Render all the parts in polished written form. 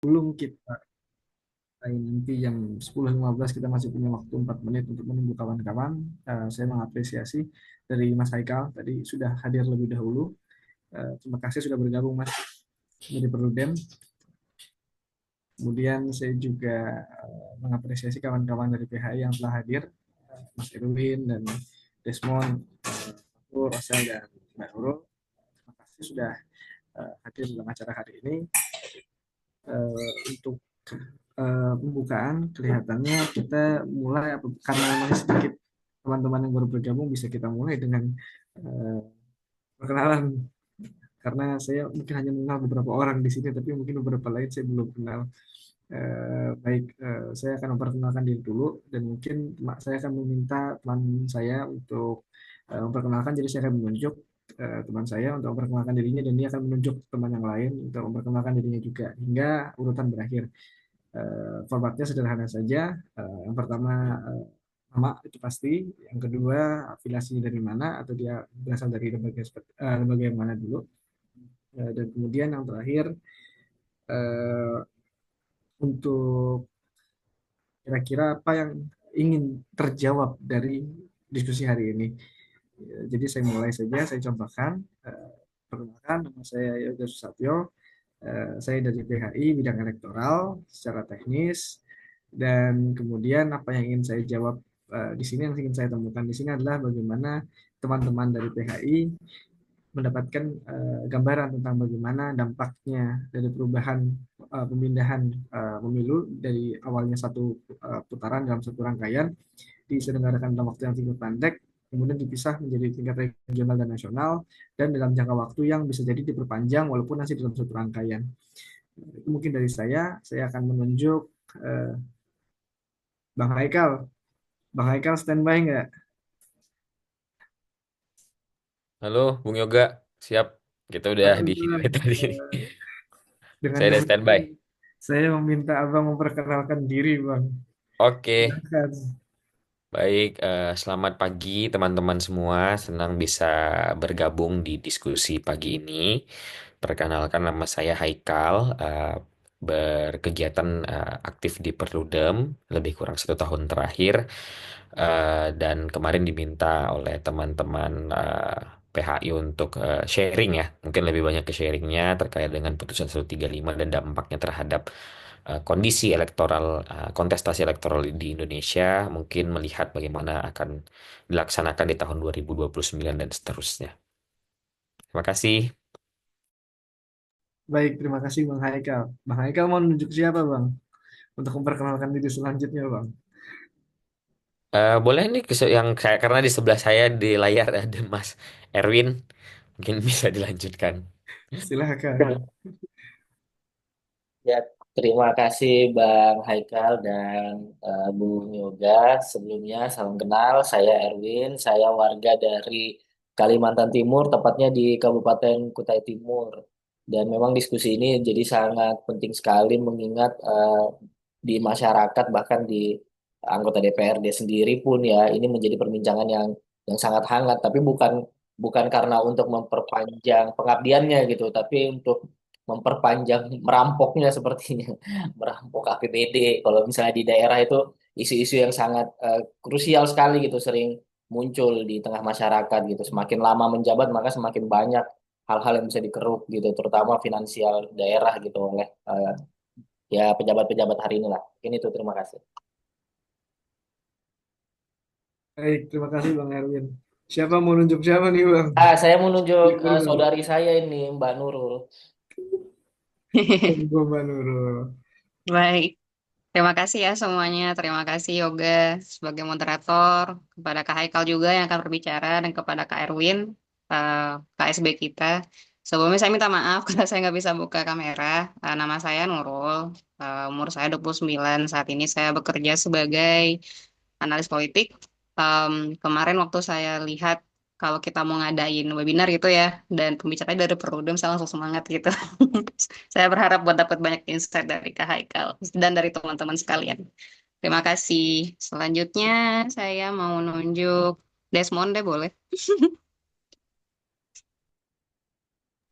Belum kita nanti jam 10.15 kita masih punya waktu 4 menit untuk menunggu kawan-kawan. Saya mengapresiasi dari Mas Haikal tadi sudah hadir lebih dahulu. Terima kasih sudah bergabung Mas dari Perludem. Kemudian saya juga mengapresiasi kawan-kawan dari PHI yang telah hadir, Mas Erwin dan Desmond, aku, Rosel dan Mbak Nurul. Terima kasih sudah hadir dalam acara hari ini. Untuk pembukaan kelihatannya kita mulai karena masih sedikit teman-teman yang baru bergabung bisa kita mulai dengan uh, perkenalan karena saya mungkin hanya mengenal beberapa orang di sini tapi mungkin beberapa lain saya belum kenal. Baik, saya akan memperkenalkan diri dulu dan mungkin saya akan meminta teman saya untuk memperkenalkan, jadi saya akan menunjuk teman saya untuk memperkenalkan dirinya dan dia akan menunjuk teman yang lain untuk memperkenalkan dirinya juga hingga urutan berakhir. Formatnya sederhana saja. Yang pertama nama itu pasti, yang kedua afiliasinya dari mana atau dia berasal dari lembaga yang mana dulu. Dan kemudian yang terakhir eh, untuk kira-kira apa yang ingin terjawab dari diskusi hari ini. Jadi saya mulai saja, saya contohkan. Perkenalkan, nama saya Yoga Susatyo. Saya dari PHI bidang elektoral secara teknis. Dan kemudian apa yang ingin saya jawab di sini, yang ingin saya temukan di sini adalah bagaimana teman-teman dari PHI mendapatkan gambaran tentang bagaimana dampaknya dari perubahan pemindahan pemilu dari awalnya satu putaran dalam satu rangkaian diselenggarakan dalam waktu yang cukup pendek, kemudian dipisah menjadi tingkat regional dan nasional, dan dalam jangka waktu yang bisa jadi diperpanjang walaupun masih dalam satu rangkaian. Itu mungkin dari saya akan menunjuk eh, Bang Haikal. Bang Haikal standby nggak? Halo, Bung Yoga. Siap. Kita udah di Alhamdulillah. tadi. Dengan Saya udah standby. demikian, saya meminta Abang memperkenalkan diri, Bang. Oke, Silakan. baik. Selamat pagi teman-teman semua. Senang bisa bergabung di diskusi pagi ini. Perkenalkan nama saya Haikal. Berkegiatan aktif di Perludem lebih kurang 1 tahun terakhir. Dan kemarin diminta oleh teman-teman PHI untuk sharing ya. Mungkin lebih banyak ke sharingnya terkait dengan putusan 135 dan dampaknya terhadap kondisi elektoral, kontestasi elektoral di Indonesia, mungkin melihat bagaimana akan dilaksanakan di tahun 2029 dan seterusnya. Terima kasih. Baik, terima kasih Bang Haikal. Bang Haikal mau nunjuk siapa, Bang? Untuk memperkenalkan diri selanjutnya, Bang. Boleh nih yang karena di sebelah saya di layar ada Mas Erwin, mungkin bisa dilanjutkan. Silakan. Ya, terima kasih Bang Haikal dan Bung Yoga. Sebelumnya salam kenal, saya Erwin, saya warga dari Kalimantan Timur, tepatnya di Kabupaten Kutai Timur. Dan memang diskusi ini jadi sangat penting sekali mengingat di masyarakat bahkan di anggota DPRD sendiri pun ya ini menjadi perbincangan yang sangat hangat. Tapi bukan karena untuk memperpanjang pengabdiannya gitu, tapi untuk memperpanjang merampoknya sepertinya merampok APBD kalau misalnya di daerah itu isu-isu yang sangat krusial sekali gitu sering muncul di tengah masyarakat gitu semakin lama menjabat maka semakin banyak hal-hal yang bisa dikeruk gitu terutama finansial daerah gitu oleh ya pejabat-pejabat hari ini lah ini tuh terima kasih. Baik, terima kasih Bang Erwin. Siapa mau nunjuk siapa nih, Bang? Saya mau nunjuk Jujur dulu. saudari saya ini Mbak Nurul. Monggo, Mbak Nurul. Baik, terima kasih ya semuanya. Terima kasih Yoga sebagai moderator, kepada Kak Haikal juga yang akan berbicara, dan kepada Kak Erwin, eh, KSB kita. Sebelumnya saya minta maaf karena saya nggak bisa buka kamera. Nama saya Nurul, umur saya 29. Saat ini saya bekerja sebagai analis politik. Kemarin waktu saya lihat kalau kita mau ngadain webinar gitu ya, dan pembicaranya dari Perludem, saya langsung semangat gitu. Saya berharap buat dapat banyak insight dari Kak Haikal dan dari teman-teman sekalian. Terima kasih. Selanjutnya saya mau nunjuk Desmond deh, boleh?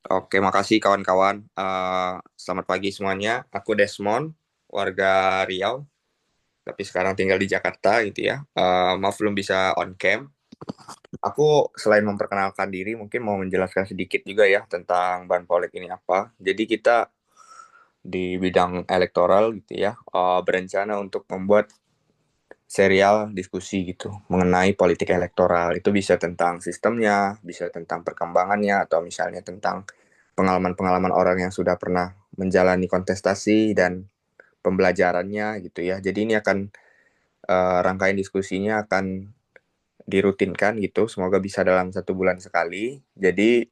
Oke, makasih kawan-kawan. Selamat pagi semuanya. Aku Desmond, warga Riau, tapi sekarang tinggal di Jakarta gitu ya. Maaf belum bisa on cam. Aku selain memperkenalkan diri, mungkin mau menjelaskan sedikit juga ya tentang Banpolik ini apa. Jadi kita di bidang elektoral gitu ya, berencana untuk membuat serial diskusi gitu mengenai politik elektoral. Itu bisa tentang sistemnya, bisa tentang perkembangannya, atau misalnya tentang pengalaman-pengalaman orang yang sudah pernah menjalani kontestasi dan pembelajarannya gitu ya. Jadi ini akan rangkaian diskusinya akan dirutinkan gitu. Semoga bisa dalam 1 bulan sekali. Jadi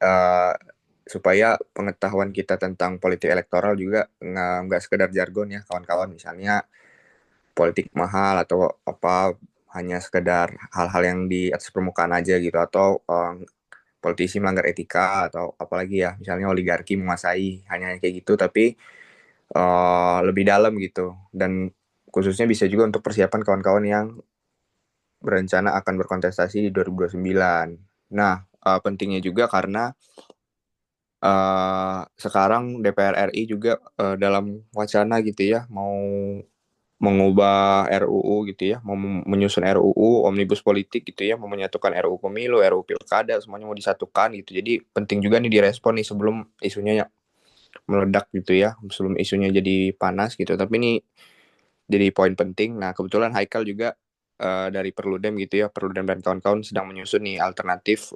supaya pengetahuan kita tentang politik elektoral juga nggak sekedar jargon ya kawan-kawan. Misalnya politik mahal atau apa hanya sekedar hal-hal yang di atas permukaan aja gitu atau politisi melanggar etika atau apalagi ya misalnya oligarki menguasai hanya kayak gitu tapi lebih dalam gitu dan khususnya bisa juga untuk persiapan kawan-kawan yang berencana akan berkontestasi di 2029. Nah, pentingnya juga karena sekarang DPR RI juga dalam wacana gitu ya mau mengubah RUU gitu ya, mau menyusun RUU omnibus politik gitu ya, mau menyatukan RUU pemilu, RUU pilkada, semuanya mau disatukan gitu. Jadi penting juga nih direspon nih sebelum isunya meledak gitu ya, sebelum isunya jadi panas gitu. Tapi ini jadi poin penting. Nah kebetulan Haikal juga dari Perludem gitu ya, Perludem dan kawan-kawan sedang menyusun nih alternatif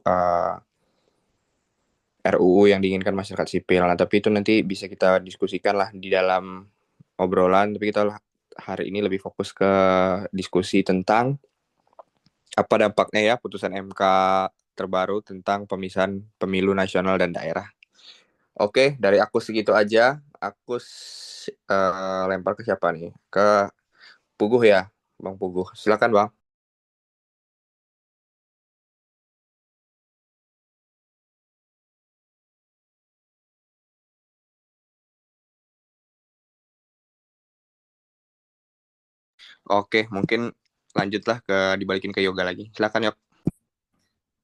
RUU yang diinginkan masyarakat sipil. Nah tapi itu nanti bisa kita diskusikan lah di dalam obrolan. Tapi kita hari ini lebih fokus ke diskusi tentang apa dampaknya ya putusan MK terbaru tentang pemisahan pemilu nasional dan daerah. Oke, dari aku segitu aja. Aku lempar ke siapa nih? Ke Puguh ya, Bang Puguh. Silakan Bang. Oke, mungkin lanjutlah ke dibalikin ke yoga lagi. Silakan Yok.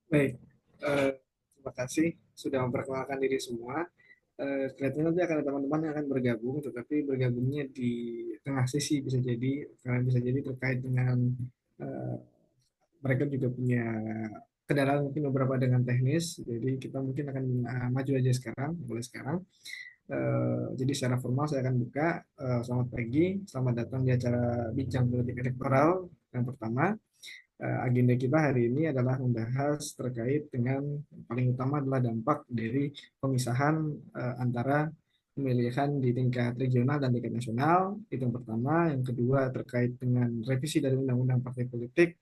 Baik, eh, terima kasih sudah memperkenalkan diri semua. Kelihatannya nanti akan ada teman-teman yang akan bergabung, tetapi bergabungnya di tengah sesi bisa jadi, karena bisa jadi terkait dengan eh, mereka juga punya kendala mungkin beberapa dengan teknis, jadi kita mungkin akan maju aja sekarang, mulai sekarang. Jadi secara formal saya akan buka. Selamat pagi, selamat datang di acara Bincang Politik Elektoral yang pertama. Agenda kita hari ini adalah membahas terkait dengan paling utama adalah dampak dari pemisahan antara pemilihan di tingkat regional dan tingkat nasional. Itu yang pertama. Yang kedua terkait dengan revisi dari Undang-Undang Partai Politik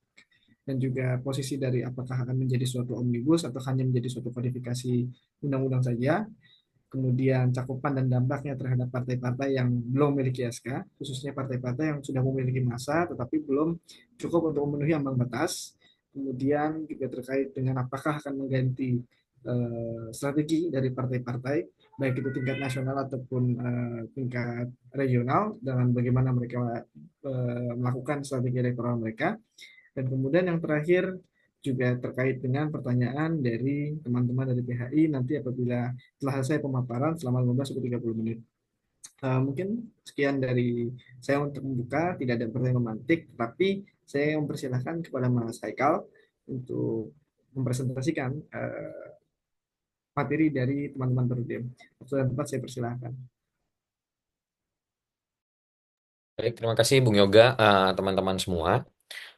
dan juga posisi dari apakah akan menjadi suatu omnibus atau hanya menjadi suatu kodifikasi undang-undang saja. Kemudian cakupan dan dampaknya terhadap partai-partai yang belum memiliki SK, khususnya partai-partai yang sudah memiliki masa tetapi belum cukup untuk memenuhi ambang batas. Kemudian juga terkait dengan apakah akan mengganti strategi dari partai-partai, baik itu tingkat nasional ataupun tingkat regional, dengan bagaimana mereka melakukan strategi elektoral mereka. Dan kemudian yang terakhir juga terkait dengan pertanyaan dari teman-teman dari PHI nanti apabila telah selesai pemaparan selama 15 sampai 30 menit. Mungkin sekian dari saya untuk membuka, tidak ada pertanyaan memantik, tapi saya mempersilahkan kepada Mas Haikal untuk mempresentasikan materi dari teman-teman Perudem. Waktu dan tempat saya persilahkan. Baik, terima kasih Bung Yoga, teman-teman semua.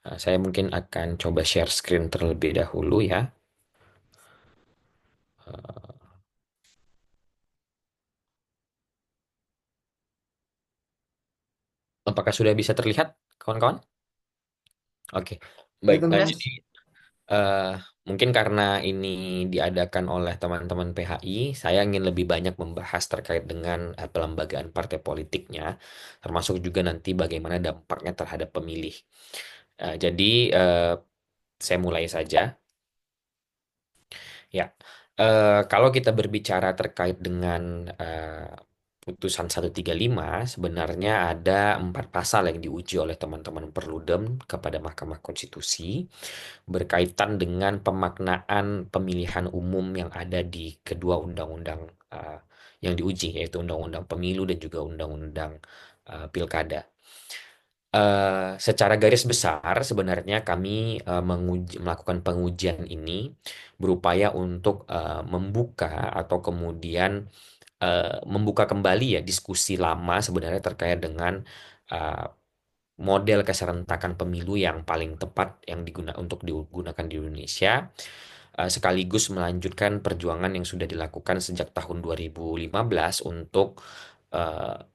Saya mungkin akan coba share screen terlebih dahulu ya. Eh, Apakah sudah bisa terlihat, kawan-kawan? Oke, baik. Kelihatan Sudah. Mas? Jadi eh, mungkin karena ini diadakan oleh teman-teman PHI, saya ingin lebih banyak membahas terkait dengan pelembagaan partai politiknya, termasuk juga nanti bagaimana dampaknya terhadap pemilih. Jadi eh, saya mulai saja. Ya, kalau kita berbicara terkait dengan putusan 135, sebenarnya ada 4 pasal yang diuji oleh teman-teman Perludem kepada Mahkamah Konstitusi berkaitan dengan pemaknaan pemilihan umum yang ada di kedua undang-undang yang diuji, yaitu Undang-Undang Pemilu dan juga Undang-Undang Pilkada. Secara garis besar sebenarnya kami melakukan pengujian ini berupaya untuk membuka atau kemudian membuka kembali ya diskusi lama sebenarnya terkait dengan uh, model keserentakan pemilu yang paling tepat yang digunakan di Indonesia, sekaligus melanjutkan perjuangan yang sudah dilakukan sejak tahun 2015 untuk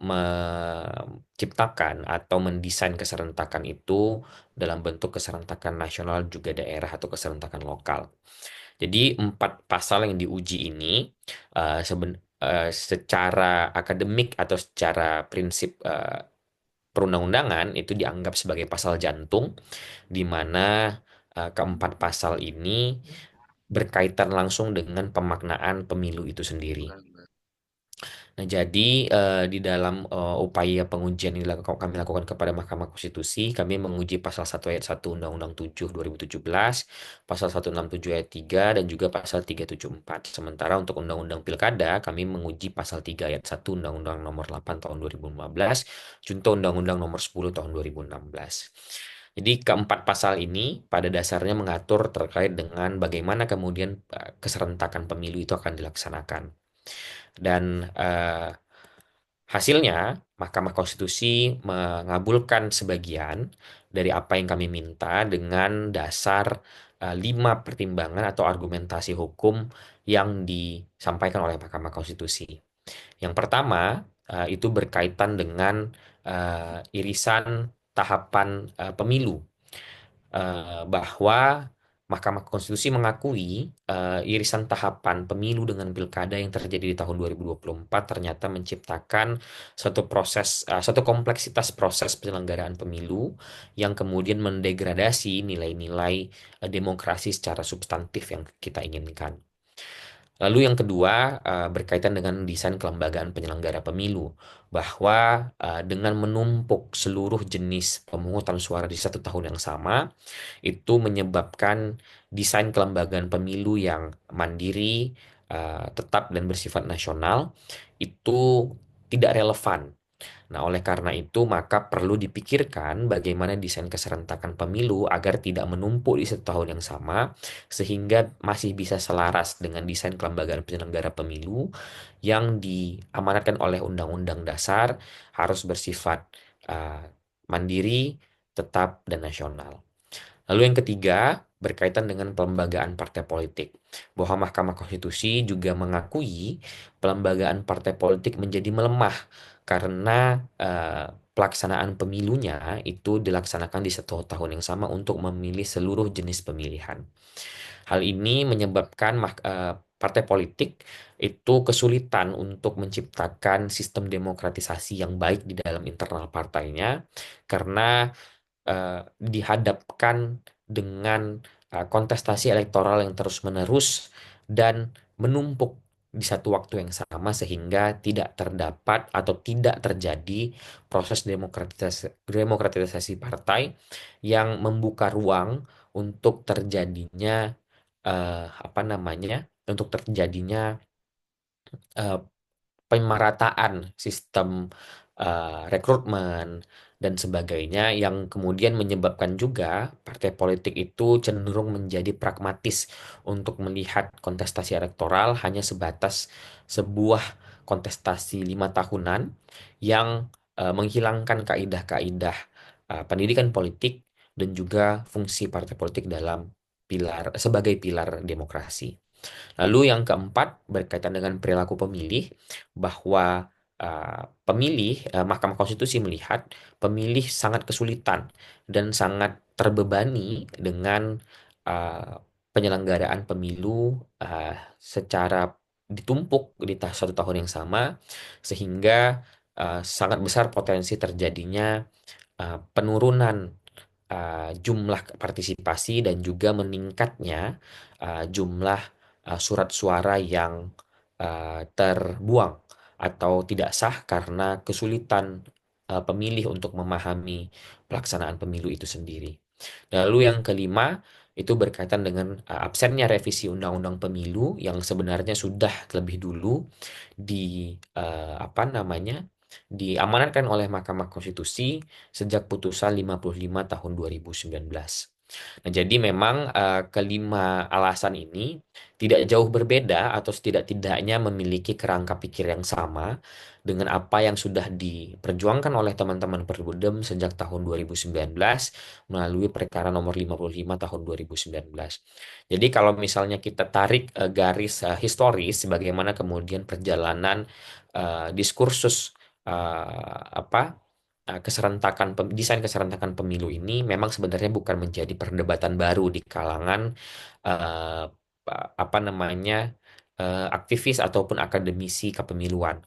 menciptakan atau mendesain keserentakan itu dalam bentuk keserentakan nasional juga daerah atau keserentakan lokal. Jadi 4 pasal yang diuji ini secara akademik atau secara prinsip perundang-undangan itu dianggap sebagai pasal jantung, di mana keempat pasal ini berkaitan langsung dengan pemaknaan pemilu itu sendiri. Nah, jadi di dalam upaya pengujian yang kami lakukan kepada Mahkamah Konstitusi, kami menguji pasal 1 ayat 1 Undang-Undang 7 2017, pasal 167 ayat 3, dan juga pasal 374. Sementara untuk Undang-Undang Pilkada, kami menguji pasal 3 ayat 1 Undang-Undang Nomor 8 Tahun 2015, junto Undang-Undang Nomor 10 Tahun 2016. Jadi keempat pasal ini pada dasarnya mengatur terkait dengan bagaimana kemudian keserentakan pemilu itu akan dilaksanakan. Dan hasilnya, Mahkamah Konstitusi mengabulkan sebagian dari apa yang kami minta dengan dasar 5 pertimbangan atau argumentasi hukum yang disampaikan oleh Mahkamah Konstitusi. Yang pertama, itu berkaitan dengan irisan tahapan pemilu, bahwa Mahkamah Konstitusi mengakui irisan tahapan pemilu dengan pilkada yang terjadi di tahun 2024 ternyata menciptakan satu kompleksitas proses penyelenggaraan pemilu yang kemudian mendegradasi nilai-nilai demokrasi secara substantif yang kita inginkan. Lalu yang kedua berkaitan dengan desain kelembagaan penyelenggara pemilu, bahwa dengan menumpuk seluruh jenis pemungutan suara di satu tahun yang sama, itu menyebabkan desain kelembagaan pemilu yang mandiri, tetap dan bersifat nasional itu tidak relevan. Nah, oleh karena itu, maka perlu dipikirkan bagaimana desain keserentakan pemilu agar tidak menumpuk di satu tahun yang sama, sehingga masih bisa selaras dengan desain kelembagaan penyelenggara pemilu yang diamanatkan oleh Undang-Undang Dasar harus bersifat uh, mandiri, tetap, dan nasional. Lalu yang ketiga, berkaitan dengan pelembagaan partai politik, bahwa Mahkamah Konstitusi juga mengakui pelembagaan partai politik menjadi melemah karena pelaksanaan pemilunya itu dilaksanakan di satu tahun yang sama untuk memilih seluruh jenis pemilihan. Hal ini menyebabkan partai politik itu kesulitan untuk menciptakan sistem demokratisasi yang baik di dalam internal partainya karena dihadapkan dengan kontestasi elektoral yang terus-menerus dan menumpuk di satu waktu yang sama sehingga tidak terdapat atau tidak terjadi proses demokratisasi partai yang membuka ruang untuk terjadinya apa namanya untuk terjadinya eh, pemerataan sistem rekrutmen dan sebagainya yang kemudian menyebabkan juga partai politik itu cenderung menjadi pragmatis untuk melihat kontestasi elektoral hanya sebatas sebuah kontestasi 5 tahunan yang menghilangkan kaidah-kaidah pendidikan politik dan juga fungsi partai politik dalam sebagai pilar demokrasi. Lalu yang keempat berkaitan dengan perilaku pemilih, bahwa Mahkamah Konstitusi melihat pemilih sangat kesulitan dan sangat terbebani dengan uh, penyelenggaraan pemilu secara ditumpuk di satu tahun yang sama, sehingga sangat besar potensi terjadinya penurunan jumlah partisipasi dan juga meningkatnya jumlah surat suara yang terbuang atau tidak sah karena kesulitan pemilih untuk memahami pelaksanaan pemilu itu sendiri. Lalu yang kelima itu berkaitan dengan absennya revisi Undang-Undang Pemilu yang sebenarnya sudah lebih dulu apa namanya diamanatkan oleh Mahkamah Konstitusi sejak putusan 55 tahun 2019. Nah, jadi memang kelima alasan ini tidak jauh berbeda atau setidak-tidaknya memiliki kerangka pikir yang sama dengan apa yang sudah diperjuangkan oleh teman-teman Perludem sejak tahun 2019 melalui Perkara Nomor 55 tahun 2019. Jadi kalau misalnya kita tarik garis historis bagaimana kemudian perjalanan diskursus apa desain keserentakan pemilu ini memang sebenarnya bukan menjadi perdebatan baru di kalangan eh, apa namanya aktivis ataupun akademisi kepemiluan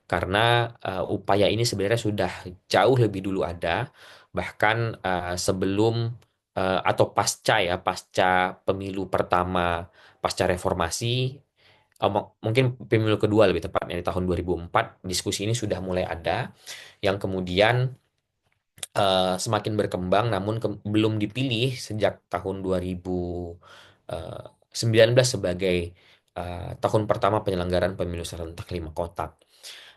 karena upaya ini sebenarnya sudah jauh lebih dulu ada bahkan sebelum atau pasca pemilu pertama pasca reformasi mungkin pemilu kedua lebih tepatnya di tahun 2004 diskusi ini sudah mulai ada yang kemudian semakin berkembang namun belum dipilih sejak tahun 2019 sebagai tahun pertama penyelenggaraan pemilu serentak lima kotak.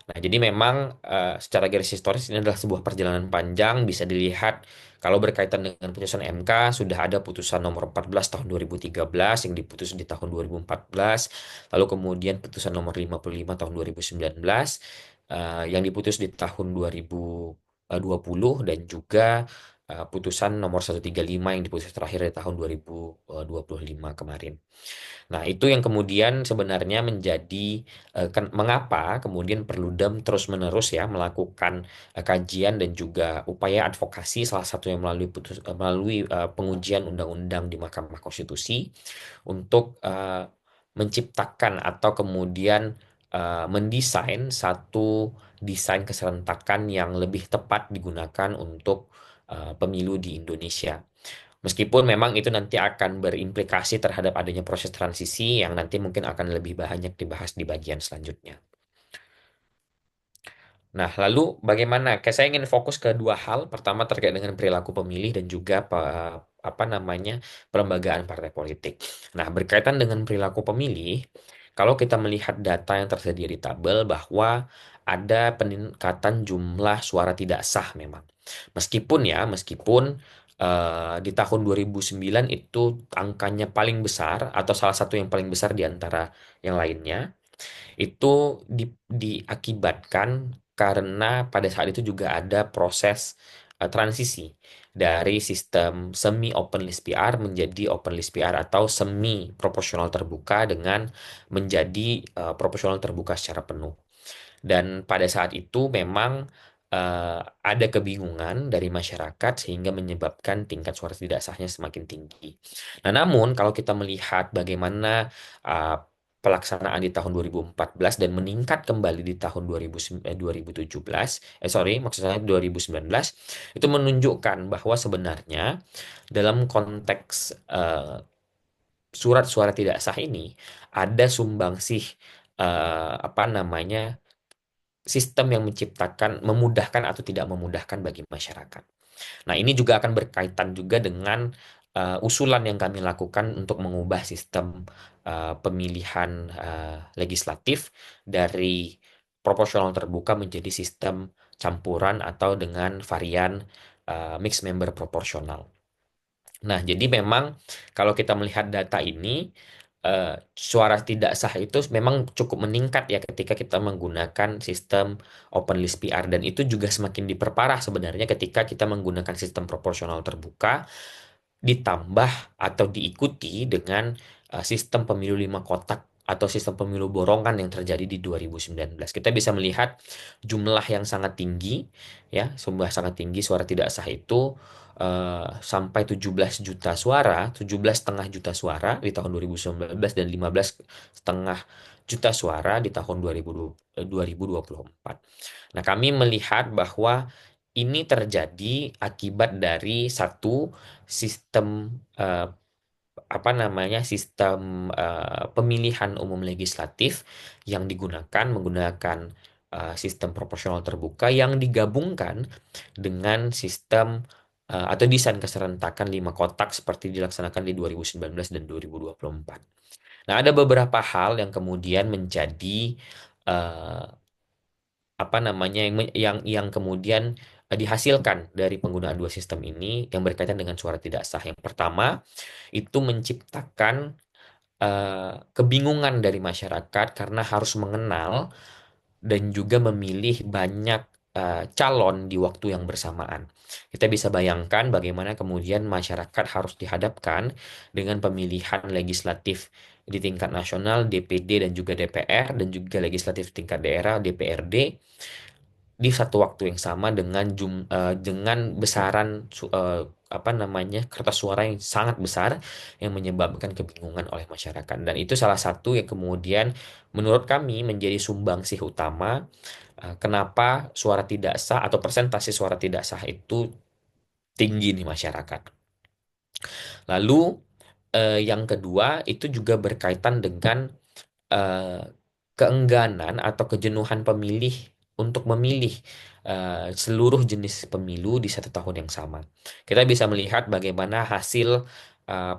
Nah, jadi memang secara garis historis ini adalah sebuah perjalanan panjang bisa dilihat kalau berkaitan dengan putusan MK sudah ada putusan nomor 14 tahun 2013 yang diputus di tahun 2014, lalu kemudian putusan nomor 55 tahun 2019 yang diputus di tahun 2020 dan juga putusan nomor 135 yang diputus terakhir di tahun 2025 kemarin. Nah, itu yang kemudian sebenarnya menjadi mengapa kemudian Perludem terus-menerus ya melakukan kajian dan juga upaya advokasi salah satunya melalui pengujian undang-undang di Mahkamah Konstitusi untuk menciptakan atau kemudian mendesain satu desain keserentakan yang lebih tepat digunakan untuk pemilu di Indonesia. Meskipun memang itu nanti akan berimplikasi terhadap adanya proses transisi yang nanti mungkin akan lebih banyak dibahas di bagian selanjutnya. Nah, lalu bagaimana? Saya ingin fokus ke dua hal. Pertama terkait dengan perilaku pemilih dan juga apa namanya pelembagaan partai politik. Nah, berkaitan dengan perilaku pemilih, kalau kita melihat data yang tersedia di tabel bahwa ada peningkatan jumlah suara tidak sah memang. Meskipun di tahun 2009 itu angkanya paling besar atau salah satu yang paling besar di antara yang lainnya itu diakibatkan karena pada saat itu juga ada proses transisi dari sistem semi open list PR menjadi open list PR atau semi proporsional terbuka dengan menjadi proporsional terbuka secara penuh. Dan pada saat itu memang ada kebingungan dari masyarakat sehingga menyebabkan tingkat suara tidak sahnya semakin tinggi. Nah, namun kalau kita melihat bagaimana uh, pelaksanaan di tahun 2014 dan meningkat kembali di tahun 2017, maksud saya 2019, itu menunjukkan bahwa sebenarnya dalam konteks surat suara tidak sah ini ada sumbangsih apa namanya sistem yang memudahkan atau tidak memudahkan bagi masyarakat. Nah, ini juga akan berkaitan juga dengan usulan yang kami lakukan untuk mengubah sistem pemilihan legislatif dari proporsional terbuka menjadi sistem campuran atau dengan varian mixed member proporsional. Nah, jadi memang kalau kita melihat data ini, suara tidak sah itu memang cukup meningkat ya ketika kita menggunakan sistem open list PR dan itu juga semakin diperparah sebenarnya ketika kita menggunakan sistem proporsional terbuka ditambah atau diikuti dengan sistem pemilu lima kotak atau sistem pemilu borongan yang terjadi di 2019. Kita bisa melihat jumlah yang sangat tinggi, ya, jumlah sangat tinggi suara tidak sah itu sampai 17 juta suara, 17,5 juta suara di tahun 2019 dan 15,5 juta suara di tahun 2024. Nah, kami melihat bahwa ini terjadi akibat dari satu sistem apa namanya sistem pemilihan umum legislatif yang menggunakan sistem proporsional terbuka yang digabungkan dengan sistem atau desain keserentakan 5 kotak seperti dilaksanakan di 2019 dan 2024. Nah, ada beberapa hal yang kemudian menjadi eh, apa namanya yang kemudian dihasilkan dari penggunaan dua sistem ini yang berkaitan dengan suara tidak sah. Yang pertama itu menciptakan kebingungan dari masyarakat karena harus mengenal dan juga memilih banyak calon di waktu yang bersamaan. Kita bisa bayangkan bagaimana kemudian masyarakat harus dihadapkan dengan pemilihan legislatif di tingkat nasional, DPD dan juga DPR, dan juga legislatif tingkat daerah, DPRD, di satu waktu yang sama dengan besaran apa namanya kertas suara yang sangat besar yang menyebabkan kebingungan oleh masyarakat, dan itu salah satu yang kemudian menurut kami menjadi sumbangsih utama kenapa suara tidak sah atau persentase suara tidak sah itu tinggi di masyarakat. Lalu yang kedua itu juga berkaitan dengan eh, keengganan atau kejenuhan pemilih untuk memilih seluruh jenis pemilu di satu tahun yang sama. Kita bisa melihat bagaimana hasil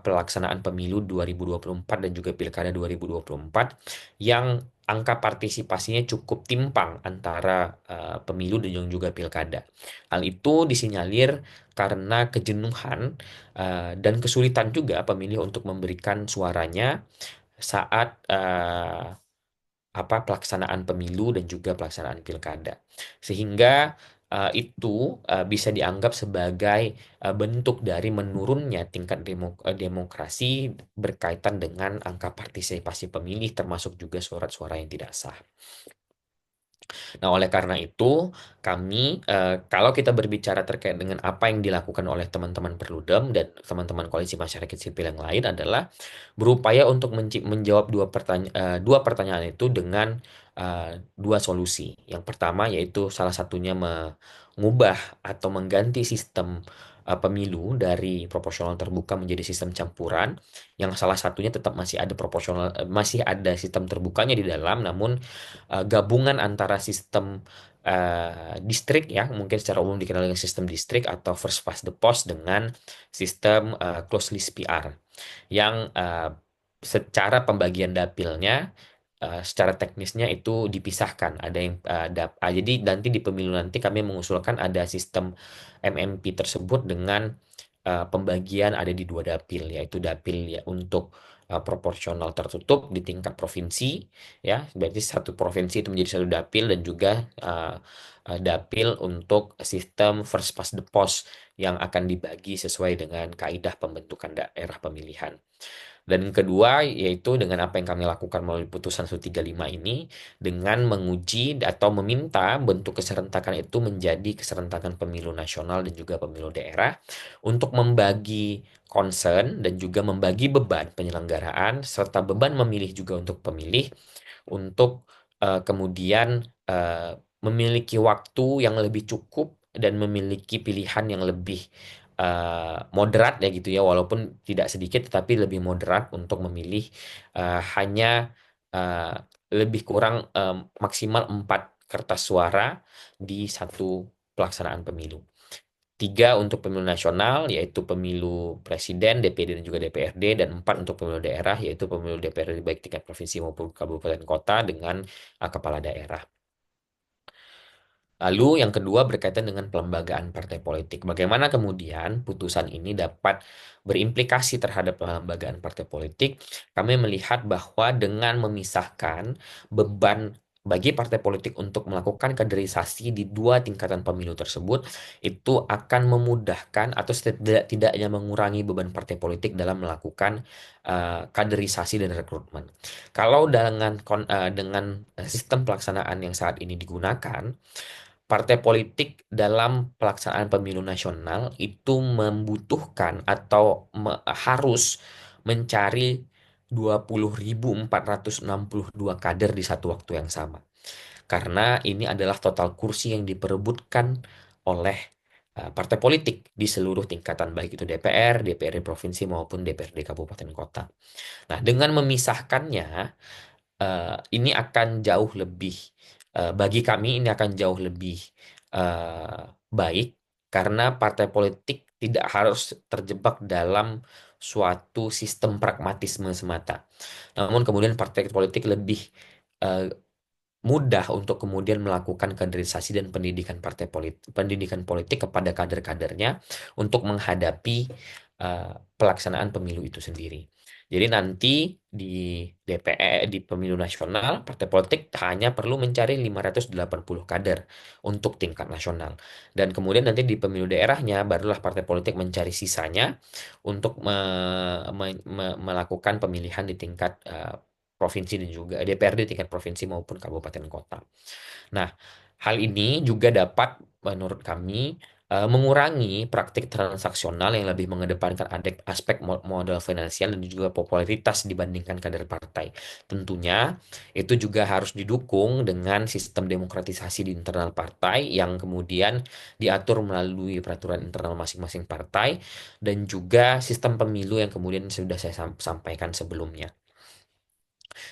pelaksanaan pemilu 2024 dan juga Pilkada 2024 yang angka partisipasinya cukup timpang antara pemilu dan juga pilkada. Hal itu disinyalir karena kejenuhan dan kesulitan juga pemilih untuk memberikan suaranya saat pelaksanaan pemilu dan juga pelaksanaan pilkada. Sehingga itu bisa dianggap sebagai bentuk dari menurunnya tingkat demokrasi berkaitan dengan angka partisipasi pemilih termasuk juga surat-suara yang tidak sah. Nah, oleh karena itu, kami, kalau kita berbicara terkait dengan apa yang dilakukan oleh teman-teman Perludem dan teman-teman koalisi masyarakat sipil yang lain adalah berupaya untuk menjawab dua pertanyaan itu dengan dua solusi. Yang pertama yaitu salah satunya mengubah atau mengganti sistem pemilu dari proporsional terbuka menjadi sistem campuran, yang salah satunya tetap masih ada proporsional, masih ada sistem terbukanya di dalam, namun gabungan antara sistem distrik ya, mungkin secara umum dikenal dengan sistem distrik atau first past the post dengan sistem closed list PR yang secara pembagian dapilnya secara teknisnya itu dipisahkan. Ada yang jadi nanti di pemilu nanti kami mengusulkan ada sistem MMP tersebut dengan pembagian ada di dua dapil, yaitu dapil ya untuk proporsional tertutup di tingkat provinsi, ya berarti satu provinsi itu menjadi satu dapil, dan juga dapil untuk sistem first past the post yang akan dibagi sesuai dengan kaidah pembentukan daerah pemilihan. Dan yang kedua yaitu dengan apa yang kami lakukan melalui putusan 135 ini, dengan menguji atau meminta bentuk keserentakan itu menjadi keserentakan pemilu nasional dan juga pemilu daerah untuk membagi concern dan juga membagi beban penyelenggaraan serta beban memilih juga untuk pemilih untuk kemudian eh, memiliki waktu yang lebih cukup dan memiliki pilihan yang lebih moderat ya gitu ya, walaupun tidak sedikit tetapi lebih moderat untuk memilih hanya eh, lebih kurang maksimal 4 kertas suara di satu pelaksanaan pemilu. 3 untuk pemilu nasional, yaitu pemilu presiden, DPD dan juga DPRD, dan 4 untuk pemilu daerah, yaitu pemilu DPRD baik tingkat provinsi maupun kabupaten kota dengan kepala daerah. Lalu yang kedua berkaitan dengan pelembagaan partai politik. Bagaimana kemudian putusan ini dapat berimplikasi terhadap pelembagaan partai politik? Kami melihat bahwa dengan memisahkan beban bagi partai politik untuk melakukan kaderisasi di dua tingkatan pemilu tersebut, itu akan memudahkan atau setidaknya mengurangi beban partai politik dalam melakukan kaderisasi dan rekrutmen. Kalau dengan sistem pelaksanaan yang saat ini digunakan, partai politik dalam pelaksanaan pemilu nasional itu membutuhkan atau harus mencari 20.462 kader di satu waktu yang sama. Karena ini adalah total kursi yang diperebutkan oleh partai politik di seluruh tingkatan, baik itu DPR, DPRD provinsi maupun DPRD kabupaten kota. Nah, dengan memisahkannya, ini akan jauh lebih bagi kami ini akan jauh lebih baik karena partai politik tidak harus terjebak dalam suatu sistem pragmatisme semata. Namun kemudian partai politik lebih eh, mudah untuk kemudian melakukan kaderisasi dan pendidikan politik kepada kader-kadernya untuk menghadapi eh, pelaksanaan pemilu itu sendiri. Jadi nanti di DPR di pemilu nasional partai politik hanya perlu mencari 580 kader untuk tingkat nasional. Dan kemudian nanti di pemilu daerahnya barulah partai politik mencari sisanya untuk melakukan pemilihan di tingkat provinsi dan juga DPRD tingkat provinsi maupun kabupaten kota. Nah, hal ini juga dapat menurut kami mengurangi praktik transaksional yang lebih mengedepankan aspek modal finansial dan juga popularitas dibandingkan kader partai. Tentunya itu juga harus didukung dengan sistem demokratisasi di internal partai yang kemudian diatur melalui peraturan internal masing-masing partai dan juga sistem pemilu yang kemudian sudah saya sampaikan sebelumnya.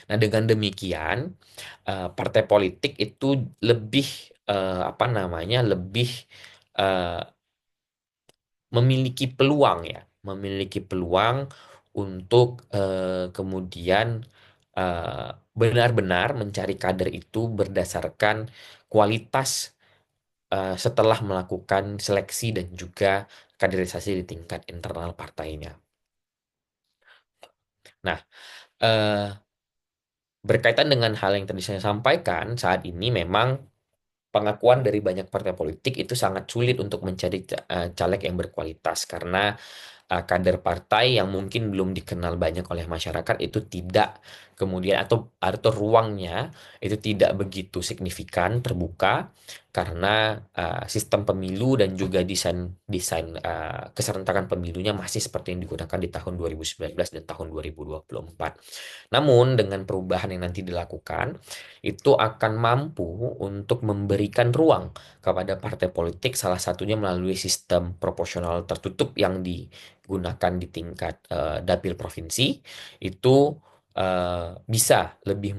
Nah, dengan demikian, partai politik itu lebih apa namanya, lebih eh, memiliki peluang ya, memiliki peluang untuk kemudian eh, benar-benar mencari kader itu berdasarkan kualitas setelah melakukan seleksi dan juga kaderisasi di tingkat internal partainya. Nah, eh, berkaitan dengan hal yang tadi saya sampaikan, saat ini memang pengakuan dari banyak partai politik itu sangat sulit untuk mencari caleg yang berkualitas karena kader partai yang mungkin belum dikenal banyak oleh masyarakat itu tidak kemudian atau ruangnya itu tidak begitu signifikan terbuka karena sistem pemilu dan juga desain desain keserentakan pemilunya masih seperti yang digunakan di tahun 2019 dan tahun 2024. Namun dengan perubahan yang nanti dilakukan itu akan mampu untuk memberikan ruang kepada partai politik salah satunya melalui sistem proporsional tertutup yang digunakan di tingkat dapil provinsi itu bisa lebih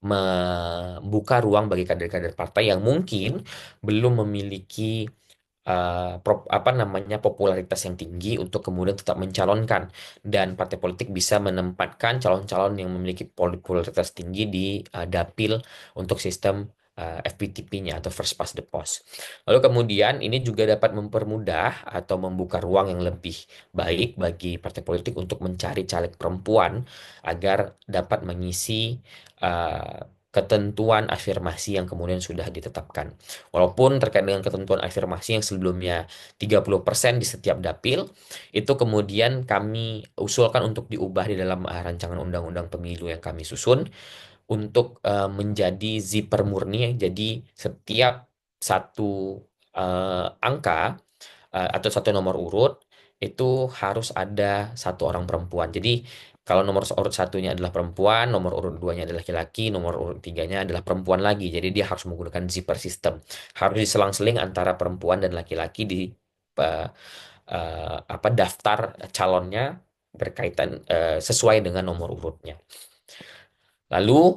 membuka ruang bagi kader-kader partai yang mungkin belum memiliki apa namanya popularitas yang tinggi untuk kemudian tetap mencalonkan dan partai politik bisa menempatkan calon-calon yang memiliki popularitas tinggi di dapil untuk sistem FPTP-nya atau First Past the Post. Lalu kemudian ini juga dapat mempermudah atau membuka ruang yang lebih baik bagi partai politik untuk mencari caleg perempuan agar dapat mengisi uh, ketentuan afirmasi yang kemudian sudah ditetapkan. Walaupun terkait dengan ketentuan afirmasi yang sebelumnya 30% di setiap dapil, itu kemudian kami usulkan untuk diubah di dalam rancangan undang-undang pemilu yang kami susun untuk menjadi zipper murni. Jadi setiap satu angka atau satu nomor urut itu harus ada satu orang perempuan. Jadi kalau nomor urut satunya adalah perempuan, nomor urut duanya adalah laki-laki, nomor urut tiganya adalah perempuan lagi. Jadi dia harus menggunakan zipper system. Harus diselang-seling antara perempuan dan laki-laki di uh, apa daftar calonnya berkaitan sesuai dengan nomor urutnya. Lalu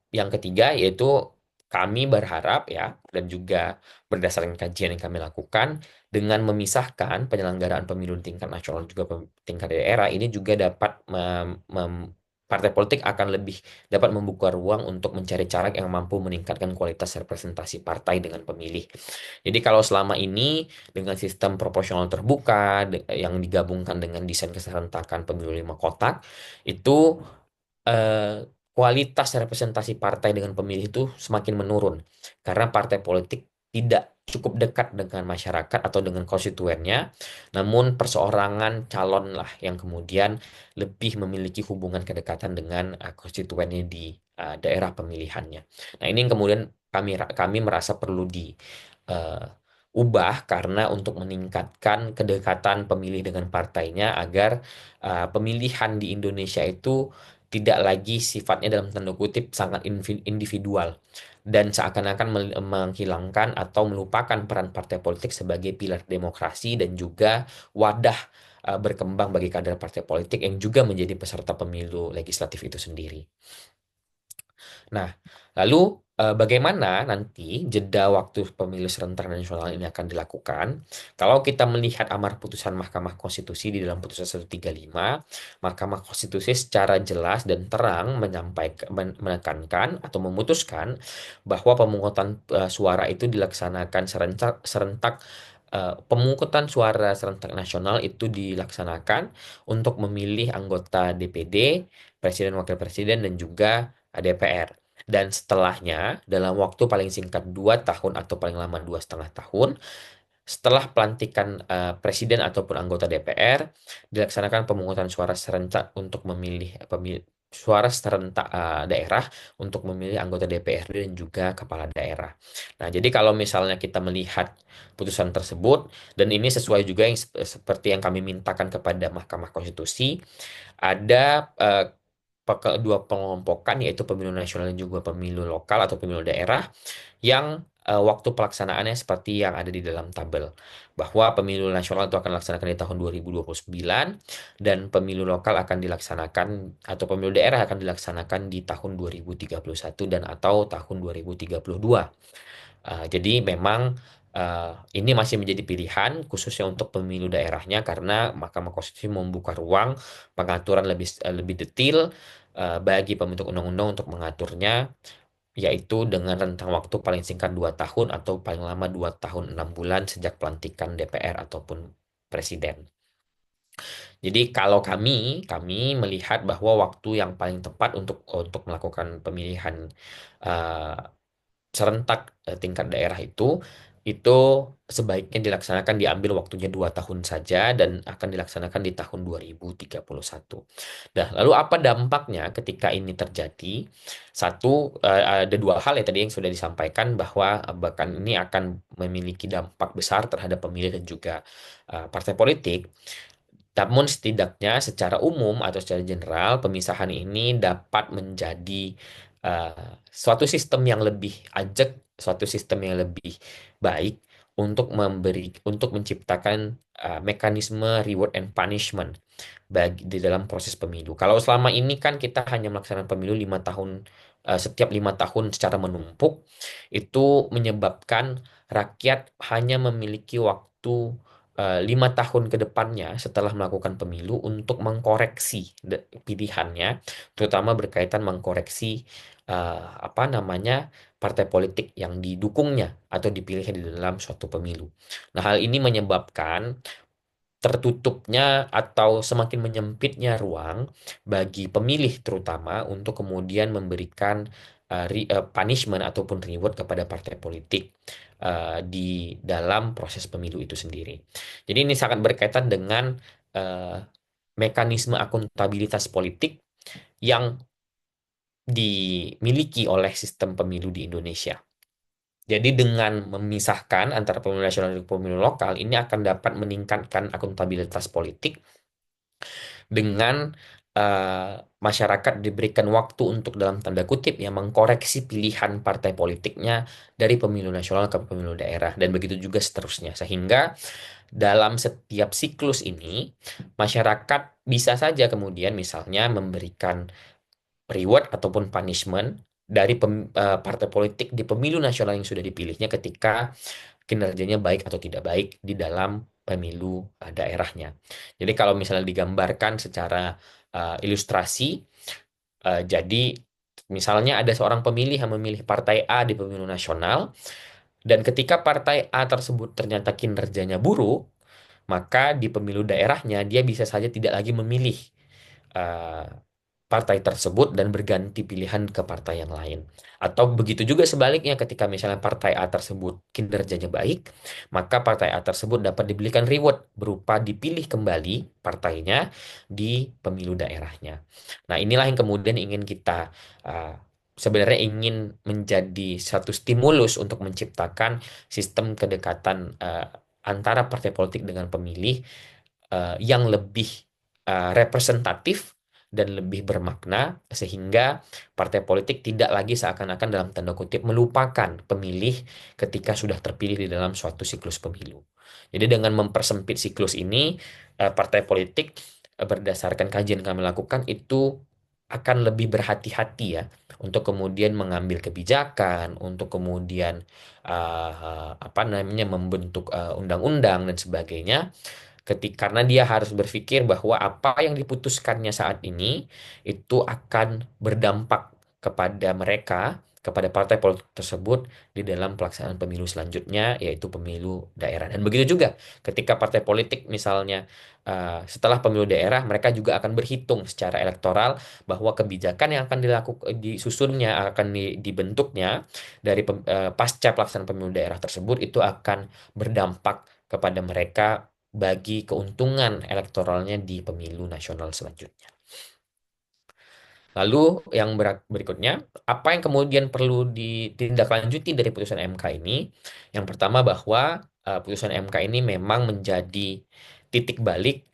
yang ketiga yaitu kami berharap ya dan juga berdasarkan kajian yang kami lakukan dengan memisahkan penyelenggaraan pemilu di tingkat nasional juga tingkat daerah ini juga dapat partai politik akan lebih dapat membuka ruang untuk mencari caleg yang mampu meningkatkan kualitas representasi partai dengan pemilih. Jadi kalau selama ini dengan sistem proporsional terbuka yang digabungkan dengan desain keserentakan pemilu 5 kotak itu kualitas representasi partai dengan pemilih itu semakin menurun karena partai politik tidak cukup dekat dengan masyarakat atau dengan konstituennya, namun perseorangan calon lah yang kemudian lebih memiliki hubungan kedekatan dengan konstituennya di daerah pemilihannya. Nah, ini yang kemudian kami merasa perlu ubah karena untuk meningkatkan kedekatan pemilih dengan partainya agar pemilihan di Indonesia itu tidak lagi sifatnya dalam tanda kutip sangat individual dan seakan-akan menghilangkan atau melupakan peran partai politik sebagai pilar demokrasi dan juga wadah berkembang bagi kader partai politik yang juga menjadi peserta pemilu legislatif itu sendiri. Nah, Lalu bagaimana nanti jeda waktu pemilu serentak nasional ini akan dilakukan? Kalau kita melihat amar putusan Mahkamah Konstitusi di dalam putusan 135, Mahkamah Konstitusi secara jelas dan terang menekankan atau memutuskan bahwa pemungutan suara itu dilaksanakan serentak serentak pemungutan suara serentak nasional itu dilaksanakan untuk memilih anggota DPD, Presiden Wakil Presiden dan juga DPR. Dan setelahnya, dalam waktu paling singkat 2 tahun atau paling lama 2,5 tahun, setelah pelantikan presiden ataupun anggota DPR, dilaksanakan pemungutan suara serentak untuk memilih suara serentak daerah untuk memilih anggota DPRD dan juga kepala daerah. Nah, jadi kalau misalnya kita melihat putusan tersebut, dan ini sesuai juga yang seperti yang kami mintakan kepada Mahkamah Konstitusi, ada dua pengelompokan yaitu pemilu nasional dan juga pemilu lokal atau pemilu daerah yang waktu pelaksanaannya seperti yang ada di dalam tabel, bahwa pemilu nasional itu akan dilaksanakan di tahun 2029 dan pemilu lokal akan dilaksanakan atau pemilu daerah akan dilaksanakan di tahun 2031 dan atau tahun 2032. Jadi memang ini masih menjadi pilihan khususnya untuk pemilu daerahnya karena Mahkamah Konstitusi membuka ruang pengaturan lebih detail bagi pembentuk undang-undang untuk mengaturnya, yaitu dengan rentang waktu paling singkat 2 tahun atau paling lama 2 tahun 6 bulan sejak pelantikan DPR ataupun presiden. Jadi kalau kami melihat bahwa waktu yang paling tepat untuk melakukan pemilihan eh, serentak tingkat daerah itu sebaiknya diambil waktunya 2 tahun saja dan akan dilaksanakan di tahun 2031. Nah, lalu apa dampaknya ketika ini terjadi? Satu, ada dua hal ya tadi yang sudah disampaikan bahwa bahkan ini akan memiliki dampak besar terhadap pemilih dan juga partai politik. Namun setidaknya secara umum atau secara general pemisahan ini dapat menjadi suatu sistem yang lebih ajak, suatu sistem yang lebih baik untuk menciptakan mekanisme reward and punishment di dalam proses pemilu. Kalau selama ini kan kita hanya melaksanakan pemilu 5 tahun, setiap 5 tahun secara menumpuk, itu menyebabkan rakyat hanya memiliki waktu 5 tahun ke depannya setelah melakukan pemilu untuk mengkoreksi pilihannya, terutama berkaitan mengkoreksi apa namanya partai politik yang didukungnya atau dipilih di dalam suatu pemilu. Nah, hal ini menyebabkan tertutupnya atau semakin menyempitnya ruang bagi pemilih terutama untuk kemudian memberikan punishment ataupun reward kepada partai politik di dalam proses pemilu itu sendiri. Jadi ini sangat berkaitan dengan eh, mekanisme akuntabilitas politik yang dimiliki oleh sistem pemilu di Indonesia. Jadi dengan memisahkan antara pemilu nasional dan pemilu lokal, ini akan dapat meningkatkan akuntabilitas politik dengan eh, masyarakat diberikan waktu untuk dalam tanda kutip yang mengkoreksi pilihan partai politiknya dari pemilu nasional ke pemilu daerah dan begitu juga seterusnya. Sehingga dalam setiap siklus ini masyarakat bisa saja kemudian misalnya memberikan reward ataupun punishment dari partai politik di pemilu nasional yang sudah dipilihnya ketika kinerjanya baik atau tidak baik di dalam pemilu daerahnya. Jadi kalau misalnya digambarkan secara ilustrasi, jadi misalnya ada seorang pemilih yang memilih partai A di pemilu nasional, dan ketika partai A tersebut ternyata kinerjanya buruk, maka di pemilu daerahnya dia bisa saja tidak lagi memilih eh, partai tersebut dan berganti pilihan ke partai yang lain. Atau begitu juga sebaliknya ketika misalnya partai A tersebut kinerjanya baik, maka partai A tersebut dapat diberikan reward berupa dipilih kembali partainya di pemilu daerahnya. Nah, inilah yang kemudian ingin kita uh, sebenarnya ingin menjadi satu stimulus untuk menciptakan sistem kedekatan antara partai politik dengan pemilih yang lebih representatif dan lebih bermakna sehingga partai politik tidak lagi seakan-akan dalam tanda kutip melupakan pemilih ketika sudah terpilih di dalam suatu siklus pemilu. Jadi dengan mempersempit siklus ini, partai politik berdasarkan kajian yang kami lakukan itu akan lebih berhati-hati ya untuk kemudian mengambil kebijakan, untuk kemudian apa namanya membentuk undang-undang dan sebagainya, karena dia harus berpikir bahwa apa yang diputuskannya saat ini itu akan berdampak kepada mereka, kepada partai politik tersebut di dalam pelaksanaan pemilu selanjutnya, yaitu pemilu daerah. Dan begitu juga ketika partai politik misalnya setelah pemilu daerah, mereka juga akan berhitung secara elektoral bahwa kebijakan yang akan disusunnya, akan dibentuknya dari pasca pelaksanaan pemilu daerah tersebut itu akan berdampak kepada mereka bagi keuntungan elektoralnya di pemilu nasional selanjutnya. Lalu yang berikutnya, apa yang kemudian perlu ditindaklanjuti dari putusan MK ini? Yang pertama bahwa putusan MK ini memang menjadi titik balik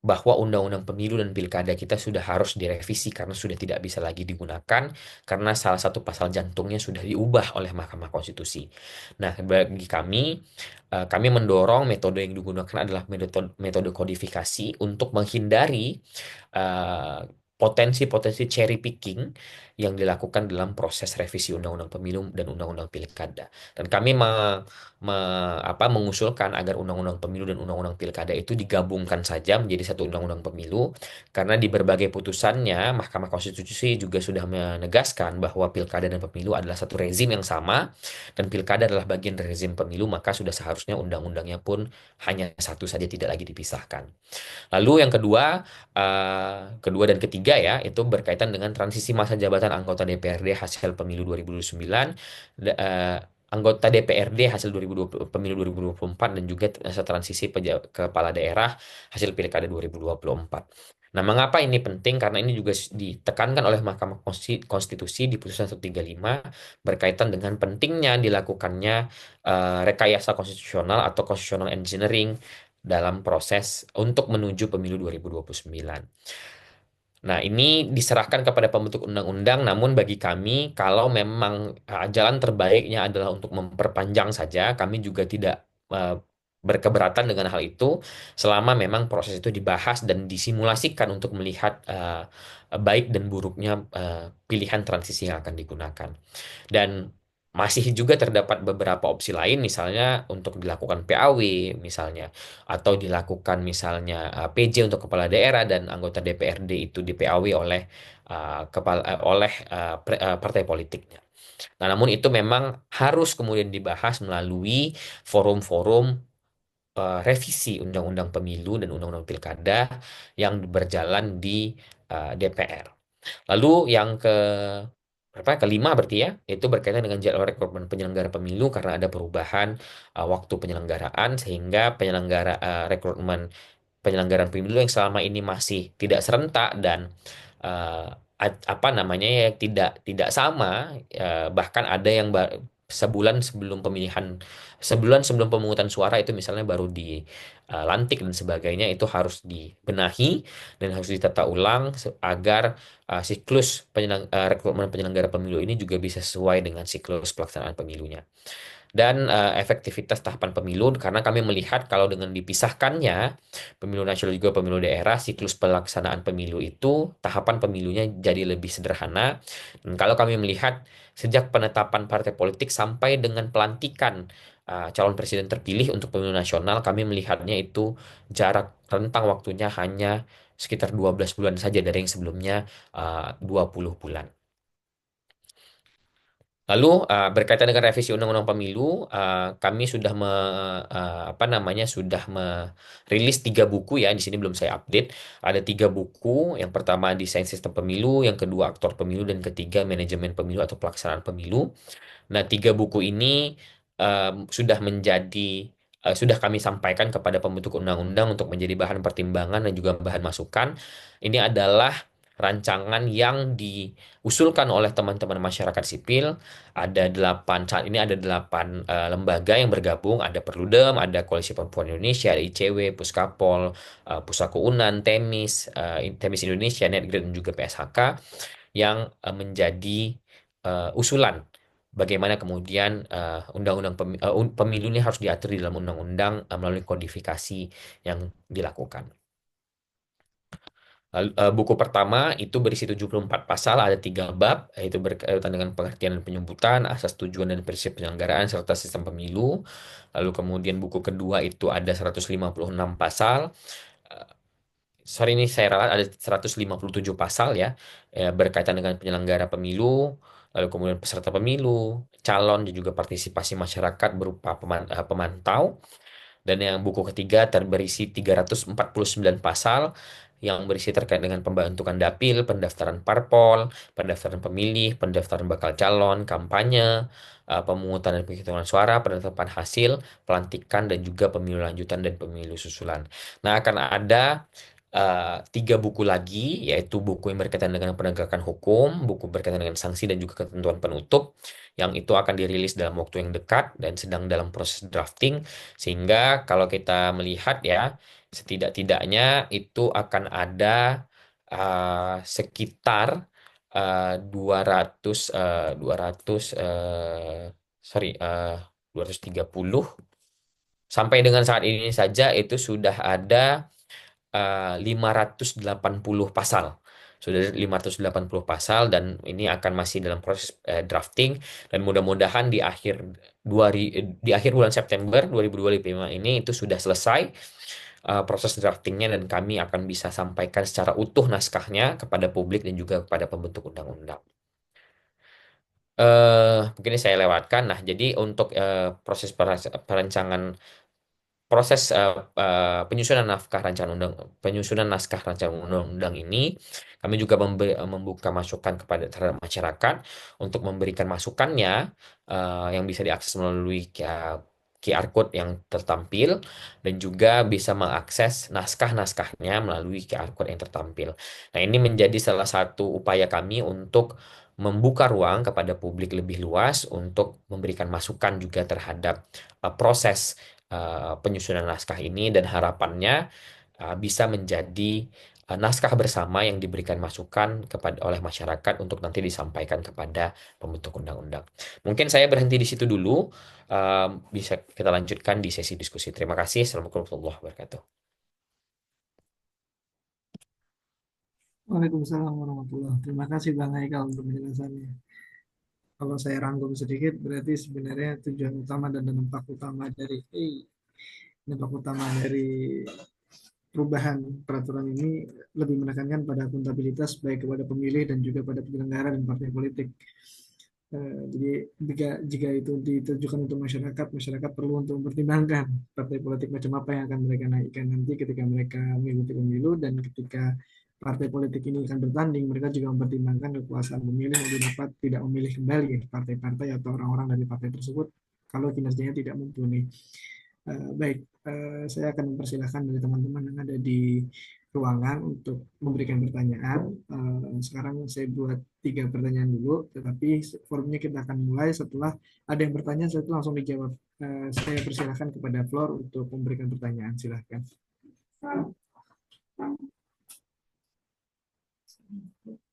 bahwa undang-undang pemilu dan pilkada kita sudah harus direvisi karena sudah tidak bisa lagi digunakan karena salah satu pasal jantungnya sudah diubah oleh Mahkamah Konstitusi. Nah, bagi kami mendorong metode yang digunakan adalah metode kodifikasi untuk menghindari eh, potensi-potensi cherry picking yang dilakukan dalam proses revisi undang-undang pemilu dan undang-undang pilkada. Dan kami mengusulkan agar undang-undang pemilu dan undang-undang pilkada itu digabungkan saja menjadi satu undang-undang pemilu karena di berbagai putusannya Mahkamah Konstitusi juga sudah menegaskan bahwa pilkada dan pemilu adalah satu rezim yang sama dan pilkada adalah bagian dari rezim pemilu, maka sudah seharusnya undang-undangnya pun hanya satu saja, tidak lagi dipisahkan. Lalu yang kedua dan ketiga ya, itu berkaitan dengan transisi masa jabatan anggota DPRD hasil pemilu 2009, anggota DPRD hasil 2020, pemilu 2024, dan juga masa transisi kepala daerah hasil pilkada 2024. Nah, mengapa ini penting? Karena ini juga ditekankan oleh Mahkamah Konstitusi di putusan 135 berkaitan dengan pentingnya dilakukannya rekayasa konstitusional atau constitutional engineering dalam proses untuk menuju pemilu 2029. Nah, ini diserahkan kepada pembentuk undang-undang, namun bagi kami, kalau memang jalan terbaiknya adalah untuk memperpanjang saja, kami juga tidak berkeberatan dengan hal itu, selama memang proses itu dibahas dan disimulasikan untuk melihat baik dan buruknya pilihan transisi yang akan digunakan. Dan masih juga terdapat beberapa opsi lain, misalnya untuk dilakukan PAW, misalnya, atau dilakukan misalnya PJ untuk kepala daerah dan anggota DPRD itu di PAW oleh partai politiknya. Nah, namun itu memang harus kemudian dibahas melalui forum-forum revisi Undang-Undang Pemilu dan Undang-Undang Pilkada yang berjalan di DPR. Lalu yang kelima berarti ya, itu berkaitan dengan jadwal rekrutmen penyelenggara pemilu karena ada perubahan waktu penyelenggaraan sehingga rekrutmen penyelenggaraan pemilu yang selama ini masih tidak serentak dan eh, apa namanya ya tidak tidak sama, bahkan ada yang sebulan sebelum sebulan sebelum pemungutan suara itu misalnya baru dilantik dan sebagainya, itu harus dibenahi dan harus ditata ulang agar siklus rekrutmen penyelenggara pemilu ini juga bisa sesuai dengan siklus pelaksanaan pemilunya dan efektivitas tahapan pemilu, karena kami melihat kalau dengan dipisahkannya pemilu nasional juga pemilu daerah, siklus pelaksanaan pemilu itu tahapan pemilunya jadi lebih sederhana. Dan kalau kami melihat sejak penetapan partai politik sampai dengan pelantikan calon presiden terpilih untuk pemilu nasional, kami melihatnya itu jarak rentang waktunya hanya sekitar 12 bulan saja dari yang sebelumnya 20 bulan. Lalu berkaitan dengan revisi Undang-Undang Pemilu, kami sudah sudah merilis 3 buku ya. Di sini belum saya update. Ada 3 buku. Yang pertama Desain Sistem Pemilu, yang kedua Aktor Pemilu, dan ketiga Manajemen Pemilu atau Pelaksanaan Pemilu. Nah, 3 buku ini sudah kami sampaikan kepada pembentuk undang-undang untuk menjadi bahan pertimbangan dan juga bahan masukan. Ini adalah rancangan yang diusulkan oleh teman-teman masyarakat sipil. Saat ini ada 8 lembaga yang bergabung. Ada Perludem, ada Koalisi Perempuan Indonesia, ada ICW, Puskapol, Pusako Unan, Temis Indonesia, Netgrid, dan juga PSHK yang menjadi usulan bagaimana kemudian pemilu ini harus diatur di dalam undang-undang melalui kodifikasi yang dilakukan. Lalu, buku pertama itu berisi 74 pasal, ada 3 bab, yaitu berkaitan dengan pengertian dan penyebutan, asas tujuan dan prinsip penyelenggaraan, serta sistem pemilu. Lalu kemudian buku kedua itu ada 156 pasal. Eh, Sorry ini saya ralat ada 157 pasal ya, berkaitan dengan penyelenggara pemilu, lalu kemudian peserta pemilu, calon dan juga partisipasi masyarakat berupa pemantau. Dan yang buku ketiga berisi 349 pasal yang berisi terkait dengan pembentukan dapil, pendaftaran parpol, pendaftaran pemilih, pendaftaran bakal calon, kampanye, pemungutan dan penghitungan suara, penetapan hasil, pelantikan, dan juga pemilu lanjutan dan pemilu susulan. Nah, akan ada 3 buku lagi, yaitu buku yang berkaitan dengan penegakan hukum, buku berkaitan dengan sanksi dan juga ketentuan penutup, yang itu akan dirilis dalam waktu yang dekat dan sedang dalam proses drafting. Sehingga kalau kita melihat ya, setidak-tidaknya itu akan ada sekitar 200 200 sorry 230 sampai dengan saat ini saja itu sudah ada 580 pasal. Sudah 580 pasal dan ini akan masih dalam proses drafting, dan mudah-mudahan di akhir bulan September 2025 ini itu sudah selesai proses draftingnya, dan kami akan bisa sampaikan secara utuh naskahnya kepada publik dan juga kepada pembentuk undang-undang. Mungkin ini saya lewatkan. Nah, jadi untuk proses perancangan proses penyusunan naskah rancangan undang penyusunan naskah rancangan undang-undang ini, kami juga membuka masukan kepada terhadap masyarakat untuk memberikan masukannya, yang bisa diakses melalui QR code yang tertampil, dan juga bisa mengakses naskah-naskahnya melalui QR code yang tertampil. Nah, ini menjadi salah satu upaya kami untuk membuka ruang kepada publik lebih luas untuk memberikan masukan juga terhadap proses penyusunan naskah ini, dan harapannya bisa menjadi naskah bersama yang diberikan masukan kepada oleh masyarakat untuk nanti disampaikan kepada pembentuk undang-undang. Mungkin saya berhenti di situ dulu. Bisa kita lanjutkan di sesi diskusi. Terima kasih. Assalamualaikum warahmatullahi wabarakatuh. Waalaikumsalam warahmatullahi. Terima kasih Bang Haikal untuk penjelasannya. Kalau saya rangkum sedikit, berarti sebenarnya tujuan utama dan dampak utama dari perubahan peraturan ini lebih menekankan pada akuntabilitas baik kepada pemilih dan juga pada penyelenggara dan partai politik. Jadi jika itu ditujukan untuk masyarakat, masyarakat perlu untuk mempertimbangkan partai politik macam apa yang akan mereka naikkan nanti ketika mereka mengikuti pemilu, dan ketika partai politik ini akan bertanding, mereka juga mempertimbangkan kekuasaan pemilih untuk dapat tidak memilih kembali partai-partai atau orang-orang dari partai tersebut kalau kinerjanya tidak mumpuni. Baik, saya akan mempersilahkan dari teman-teman yang ada di ruangan untuk memberikan pertanyaan. Sekarang saya buat 3 pertanyaan dulu, tetapi forumnya kita akan mulai setelah ada yang bertanya, saya itu langsung dijawab. Saya persilahkan kepada Flor untuk memberikan pertanyaan. Silahkan.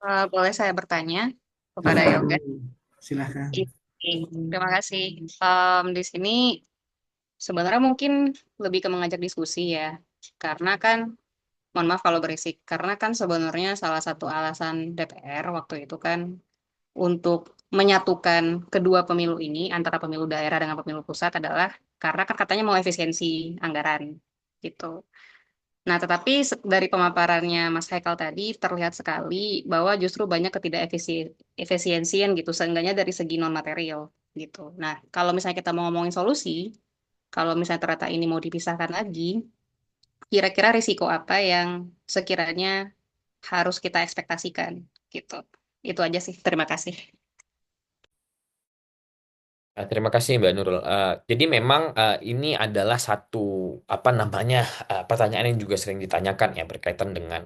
Boleh saya bertanya kepada Yoga? Silahkan. Terima kasih. Di sini sebenarnya mungkin lebih ke mengajak diskusi ya, karena kan, mohon maaf kalau berisik, karena kan sebenarnya salah satu alasan DPR waktu itu kan untuk menyatukan kedua pemilu ini antara pemilu daerah dengan pemilu pusat adalah karena kan katanya mau efisiensi anggaran gitu. Nah, tetapi dari pemaparannya Mas Haikal tadi terlihat sekali bahwa justru banyak ketidakefisiensian gitu, seenggaknya dari segi non material gitu. Nah, kalau misalnya kita mau ngomongin solusi, kalau misalnya ternyata ini mau dipisahkan lagi, kira-kira risiko apa yang sekiranya harus kita ekspektasikan gitu. Itu aja sih. Terima kasih. Terima kasih Mbak Nurul. Jadi memang ini adalah satu apa namanya pertanyaan yang juga sering ditanyakan ya, berkaitan dengan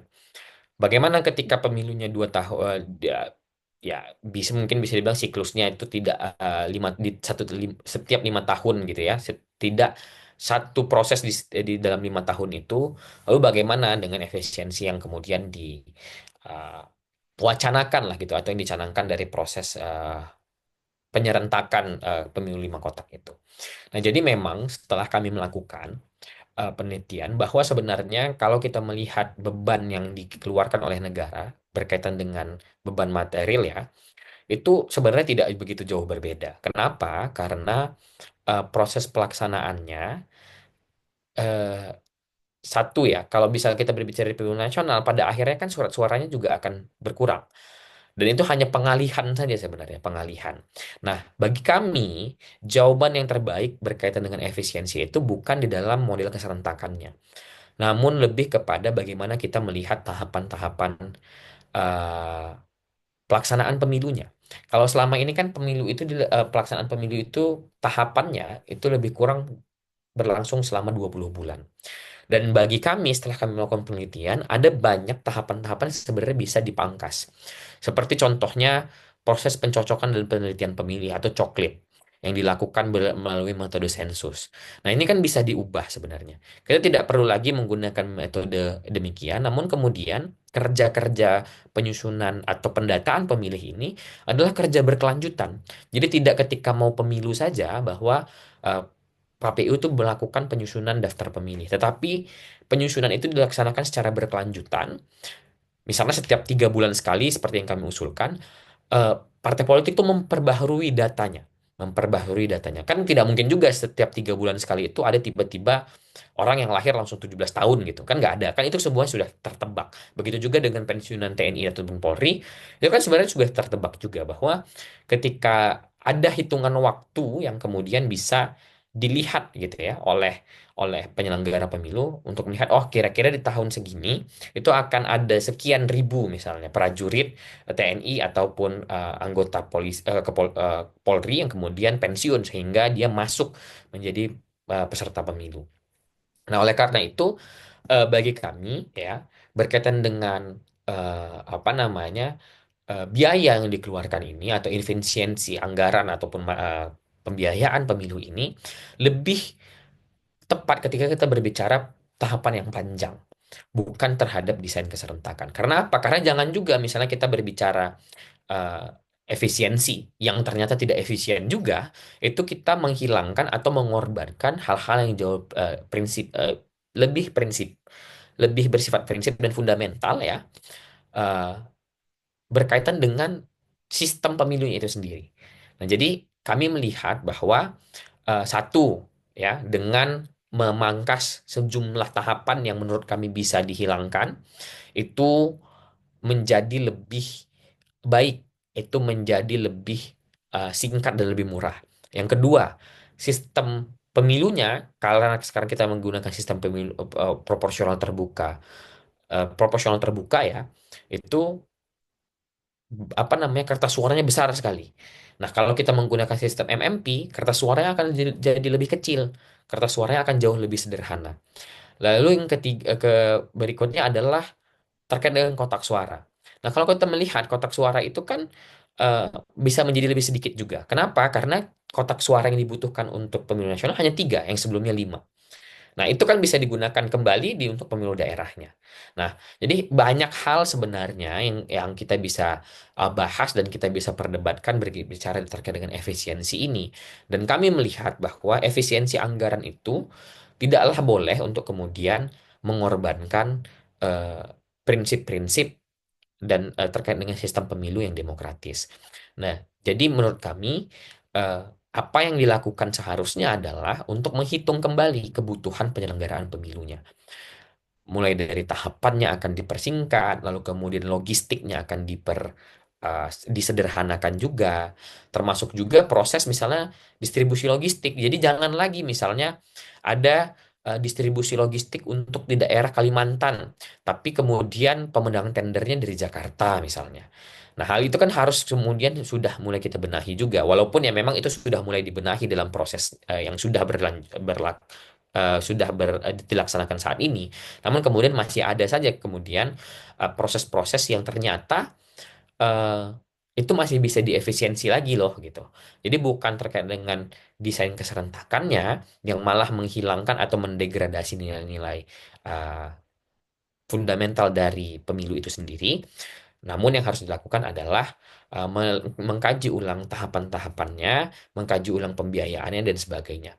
bagaimana ketika pemilunya 2 tahun, ya mungkin bisa dibilang siklusnya itu tidak setiap 5 tahun gitu ya, tidak satu proses di dalam 5 tahun itu. Lalu bagaimana dengan efisiensi yang kemudian wacanakan lah gitu, atau yang dicanangkan dari proses penyerentakan pemilu 5 kotak itu. Nah, jadi memang setelah kami melakukan penelitian bahwa sebenarnya kalau kita melihat beban yang dikeluarkan oleh negara berkaitan dengan beban material ya, itu sebenarnya tidak begitu jauh berbeda. Kenapa? Karena proses pelaksanaannya eh, satu ya, kalau bisa kita berbicara di pemilu nasional, pada akhirnya kan surat suaranya juga akan berkurang. Dan itu hanya pengalihan saja sebenarnya, pengalihan. Nah, bagi kami, jawaban yang terbaik berkaitan dengan efisiensi itu bukan di dalam model keserentakannya, namun lebih kepada bagaimana kita melihat tahapan-tahapan eh, pelaksanaan pemilunya. Kalau selama ini kan pemilu itu pelaksanaan pemilu itu tahapannya itu lebih kurang berlangsung selama 20 bulan. Dan bagi kami, setelah kami melakukan penelitian, ada banyak tahapan-tahapan yang sebenarnya bisa dipangkas. Seperti contohnya proses pencocokan dan penelitian pemilih atau coklit yang dilakukan melalui metode sensus. Nah, ini kan bisa diubah sebenarnya. Kita tidak perlu lagi menggunakan metode demikian, namun kemudian kerja-kerja penyusunan atau pendataan pemilih ini adalah kerja berkelanjutan. Jadi tidak ketika mau pemilu saja bahwa eh, KPU itu melakukan penyusunan daftar pemilih, tetapi penyusunan itu dilaksanakan secara berkelanjutan. Misalnya setiap 3 bulan sekali, seperti yang kami usulkan, eh, partai politik itu memperbaharui datanya. Kan tidak mungkin juga setiap 3 bulan sekali itu ada tiba-tiba orang yang lahir langsung 17 tahun gitu. Kan nggak ada. Kan itu semua sudah tertebak. Begitu juga dengan pensiunan TNI ataupun Polri, itu kan sebenarnya sudah tertebak juga bahwa ketika ada hitungan waktu yang kemudian bisa dilihat gitu ya oleh penyelenggara pemilu untuk melihat oh kira-kira di tahun segini itu akan ada sekian ribu misalnya prajurit TNI ataupun anggota Polri yang kemudian pensiun sehingga dia masuk menjadi peserta pemilu. Nah, oleh karena itu, bagi kami ya berkaitan dengan apa namanya biaya yang dikeluarkan ini atau efisiensi anggaran ataupun pembiayaan pemilu ini lebih tepat ketika kita berbicara tahapan yang panjang, bukan terhadap desain keserentakan. Karena apa? Karena jangan juga misalnya kita berbicara eh, efisiensi yang ternyata tidak efisien juga, itu kita menghilangkan atau mengorbankan hal-hal yang jauh prinsip, lebih bersifat prinsip dan fundamental ya, eh, berkaitan dengan sistem pemilunya itu sendiri. Nah, jadi kami melihat bahwa satu ya dengan memangkas sejumlah tahapan yang menurut kami bisa dihilangkan itu menjadi lebih baik, itu menjadi lebih singkat dan lebih murah. Yang kedua, sistem pemilunya karena sekarang kita menggunakan sistem pemilu proporsional terbuka ya, itu apa namanya kertas suaranya besar sekali. Nah, kalau kita menggunakan sistem MMP, kertas suaranya akan jadi lebih kecil. Kertas suaranya akan jauh lebih sederhana. Lalu yang ketiga ke berikutnya adalah terkait dengan kotak suara. Nah, kalau kita melihat kotak suara itu kan eh, bisa menjadi lebih sedikit juga. Kenapa? Karena kotak suara yang dibutuhkan untuk pemilu nasional hanya 3, yang sebelumnya 5. Nah, itu kan bisa digunakan kembali untuk pemilu daerahnya. Nah, jadi banyak hal sebenarnya yang kita bisa bahas dan kita bisa perdebatkan berbicara terkait dengan efisiensi ini. Dan kami melihat bahwa efisiensi anggaran itu tidaklah boleh untuk kemudian mengorbankan eh, prinsip-prinsip dan terkait dengan sistem pemilu yang demokratis. Nah, jadi menurut kami eh, apa yang dilakukan seharusnya adalah untuk menghitung kembali kebutuhan penyelenggaraan pemilunya. Mulai dari tahapannya akan dipersingkat, lalu kemudian logistiknya akan disederhanakan juga, termasuk juga proses misalnya distribusi logistik. Jadi jangan lagi misalnya ada distribusi logistik untuk di daerah Kalimantan, tapi kemudian pemenangan tendernya dari Jakarta misalnya. Nah, hal itu kan harus kemudian sudah mulai kita benahi juga, walaupun ya memang itu sudah mulai dibenahi dalam proses yang sudah dilaksanakan saat ini. Namun kemudian masih ada saja kemudian proses-proses yang ternyata eh, itu masih bisa diefisiensi lagi loh gitu. Jadi bukan terkait dengan desain keserentakannya yang malah menghilangkan atau mendegradasi nilai-nilai eh, fundamental dari pemilu itu sendiri. Namun yang harus dilakukan adalah mengkaji ulang tahapan-tahapannya, mengkaji ulang pembiayaannya dan sebagainya.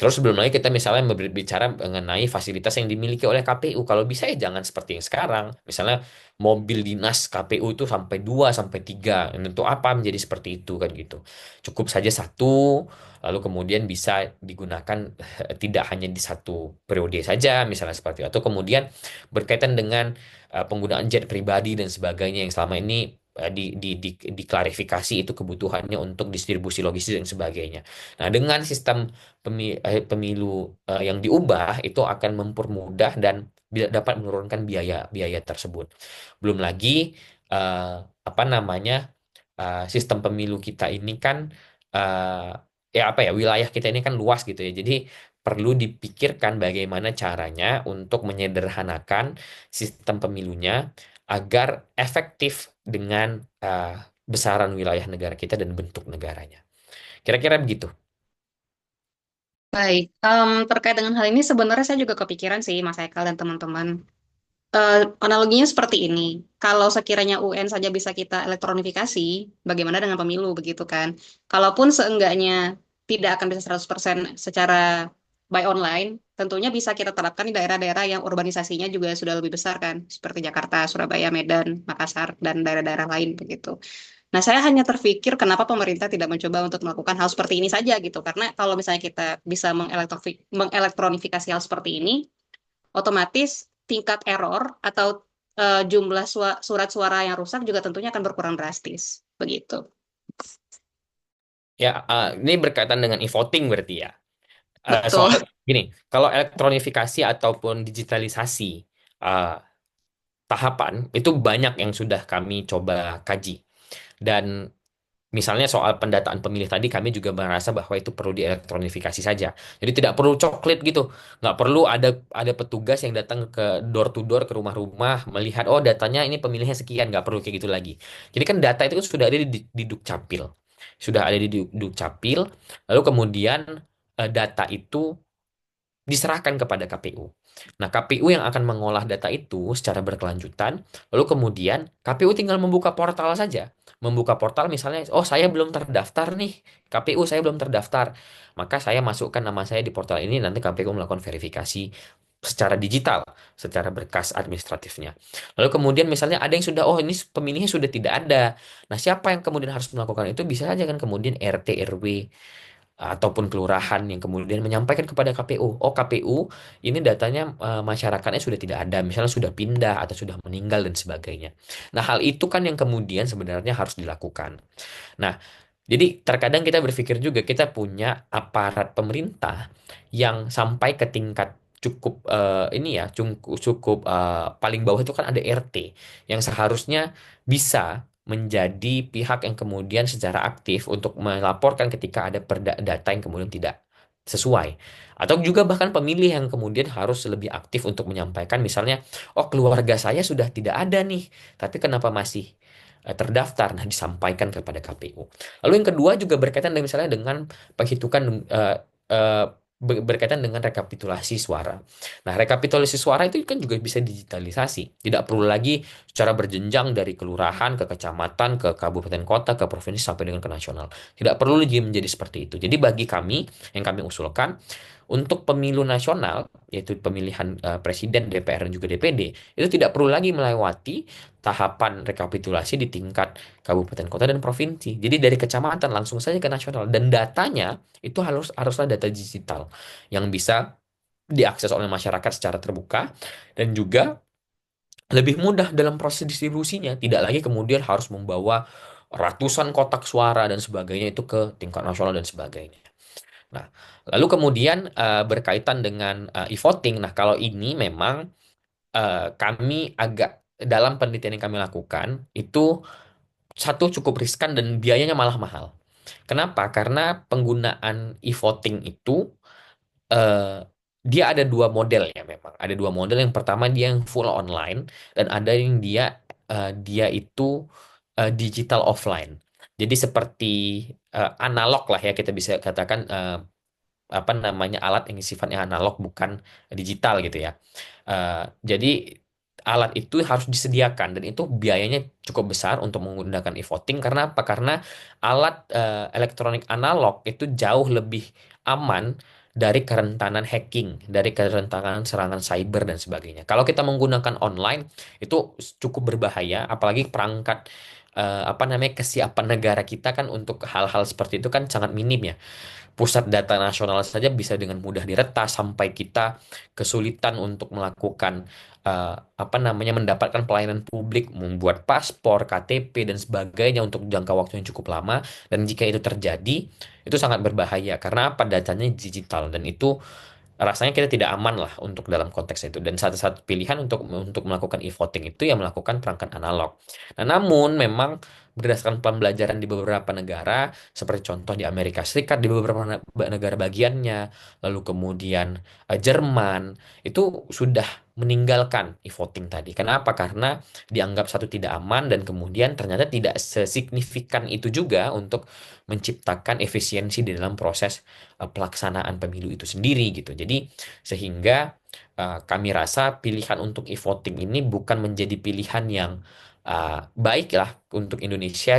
Terus belum lagi kita misalnya berbicara mengenai fasilitas yang dimiliki oleh KPU. Kalau bisa ya jangan seperti yang sekarang. Misalnya mobil dinas KPU itu sampai 2 sampai 3. Untuk apa menjadi seperti itu kan gitu. Cukup saja satu, lalu kemudian bisa digunakan tidak hanya di satu periode saja, misalnya seperti itu. Atau kemudian berkaitan dengan penggunaan jet pribadi dan sebagainya yang selama ini diklarifikasi itu kebutuhannya untuk distribusi logistik dan sebagainya. Nah, dengan sistem pemilu yang diubah itu akan mempermudah dan dapat menurunkan biaya-biaya tersebut. Belum lagi apa namanya sistem pemilu kita ini kan eh, ya apa ya wilayah kita ini kan luas gitu ya. Jadi perlu dipikirkan bagaimana caranya untuk menyederhanakan sistem pemilunya agar efektif dengan eh, besaran wilayah negara kita dan bentuk negaranya. Kira-kira begitu. Baik, terkait dengan hal ini sebenarnya saya juga kepikiran sih Mas Haikal dan teman-teman. Analoginya seperti ini. Kalau sekiranya UN saja bisa kita elektronifikasi, bagaimana dengan pemilu begitu kan? Kalaupun seenggaknya tidak akan bisa 100% secara by online, tentunya bisa kita terapkan di daerah-daerah yang urbanisasinya juga sudah lebih besar kan, seperti Jakarta, Surabaya, Medan, Makassar, dan daerah-daerah lain begitu. Nah, saya hanya terpikir kenapa pemerintah tidak mencoba untuk melakukan hal seperti ini saja gitu. Karena kalau misalnya kita bisa mengelektronifikasi hal seperti ini, otomatis tingkat error atau jumlah surat suara yang rusak juga tentunya akan berkurang drastis. Begitu. Ya, ini berkaitan dengan e-voting berarti ya. Betul. Soal gini, kalau elektronifikasi ataupun digitalisasi eh, tahapan itu banyak yang sudah kami coba kaji. Dan misalnya soal pendataan pemilih tadi kami juga merasa bahwa itu perlu dielektronifikasi saja. Jadi tidak perlu coklit gitu. Nggak perlu ada petugas yang datang ke door to door ke rumah-rumah melihat oh datanya ini pemilihnya sekian. Nggak perlu kayak gitu lagi. Jadi kan data itu sudah ada di Dukcapil. Sudah ada di Dukcapil. Lalu kemudian data itu diserahkan kepada KPU. Nah, KPU yang akan mengolah data itu secara berkelanjutan, lalu kemudian KPU tinggal membuka portal saja. Membuka portal misalnya, oh saya belum terdaftar nih, KPU saya belum terdaftar. Maka saya masukkan nama saya di portal ini, nanti KPU melakukan verifikasi secara digital, secara berkas administratifnya. Lalu kemudian misalnya ada yang sudah, oh ini pemilihnya sudah tidak ada. Nah, siapa yang kemudian harus melakukan itu? Bisa saja kan kemudian RT, RW, ataupun kelurahan yang kemudian menyampaikan kepada KPU, oh KPU ini datanya masyarakatnya sudah tidak ada, misalnya sudah pindah atau sudah meninggal dan sebagainya. Nah, hal itu kan yang kemudian sebenarnya harus dilakukan. Nah, jadi terkadang kita berpikir juga kita punya aparat pemerintah yang sampai ke tingkat cukup ini ya cukup cukup paling bawah itu kan ada RT yang seharusnya bisa menjadi pihak yang kemudian secara aktif untuk melaporkan ketika ada data yang kemudian tidak sesuai. Atau juga bahkan pemilih yang kemudian harus lebih aktif untuk menyampaikan misalnya, oh keluarga saya sudah tidak ada nih, tapi kenapa masih terdaftar? Nah, disampaikan kepada KPU. Lalu yang kedua juga berkaitan dengan misalnya dengan penghitungan eh, berkaitan dengan rekapitulasi suara. Nah, rekapitulasi suara itu kan juga bisa digitalisasi. Tidak perlu lagi secara berjenjang dari kelurahan ke kecamatan, ke kabupaten kota, ke provinsi sampai dengan ke nasional. Tidak perlu lagi menjadi seperti itu. Jadi bagi kami yang kami usulkan untuk pemilu nasional yaitu pemilihan presiden, DPR dan juga DPD itu tidak perlu lagi melewati tahapan rekapitulasi di tingkat kabupaten kota dan provinsi. Jadi dari kecamatan langsung saja ke nasional dan datanya itu haruslah data digital yang bisa diakses oleh masyarakat secara terbuka dan juga lebih mudah dalam proses distribusinya. Tidak lagi kemudian harus membawa ratusan kotak suara dan sebagainya itu ke tingkat nasional dan sebagainya. Nah, lalu kemudian berkaitan dengan e-voting. Nah, kalau ini memang kami agak dalam penelitian yang kami lakukan itu satu cukup riskan dan biayanya malah mahal. Kenapa? Karena penggunaan e-voting itu eh, dia ada dua model ya memang. Ada dua model. Yang pertama dia yang full online dan ada yang dia itu digital offline. Jadi seperti analog lah ya kita bisa katakan apa namanya alat yang sifatnya analog bukan digital gitu ya. Jadi alat itu harus disediakan dan itu biayanya cukup besar untuk menggunakan e-voting karena apa? Karena alat elektronik analog itu jauh lebih aman dari kerentanan hacking, dari kerentanan serangan cyber dan sebagainya. Kalau kita menggunakan online itu cukup berbahaya, apalagi perangkat apa namanya kesiapan negara kita kan untuk hal-hal seperti itu kan sangat minim ya. Pusat data nasional saja bisa dengan mudah diretas sampai kita kesulitan untuk melakukan apa namanya mendapatkan pelayanan publik, membuat paspor, KTP dan sebagainya untuk jangka waktu yang cukup lama. Dan jika itu terjadi, itu sangat berbahaya karena apa datanya digital dan itu rasanya kita tidak aman lah untuk dalam konteks itu dan satu-satu pilihan untuk melakukan e-voting itu yang melakukan perangkat analog. Nah, namun memang berdasarkan pembelajaran di beberapa negara seperti contoh di Amerika Serikat di beberapa negara bagiannya lalu kemudian Jerman itu sudah meninggalkan e-voting tadi. Kenapa? Karena dianggap satu tidak aman dan kemudian ternyata tidak sesignifikan itu juga untuk menciptakan efisiensi di dalam proses pelaksanaan pemilu itu sendiri gitu. Jadi sehingga kami rasa pilihan untuk e-voting ini bukan menjadi pilihan yang baik lah untuk Indonesia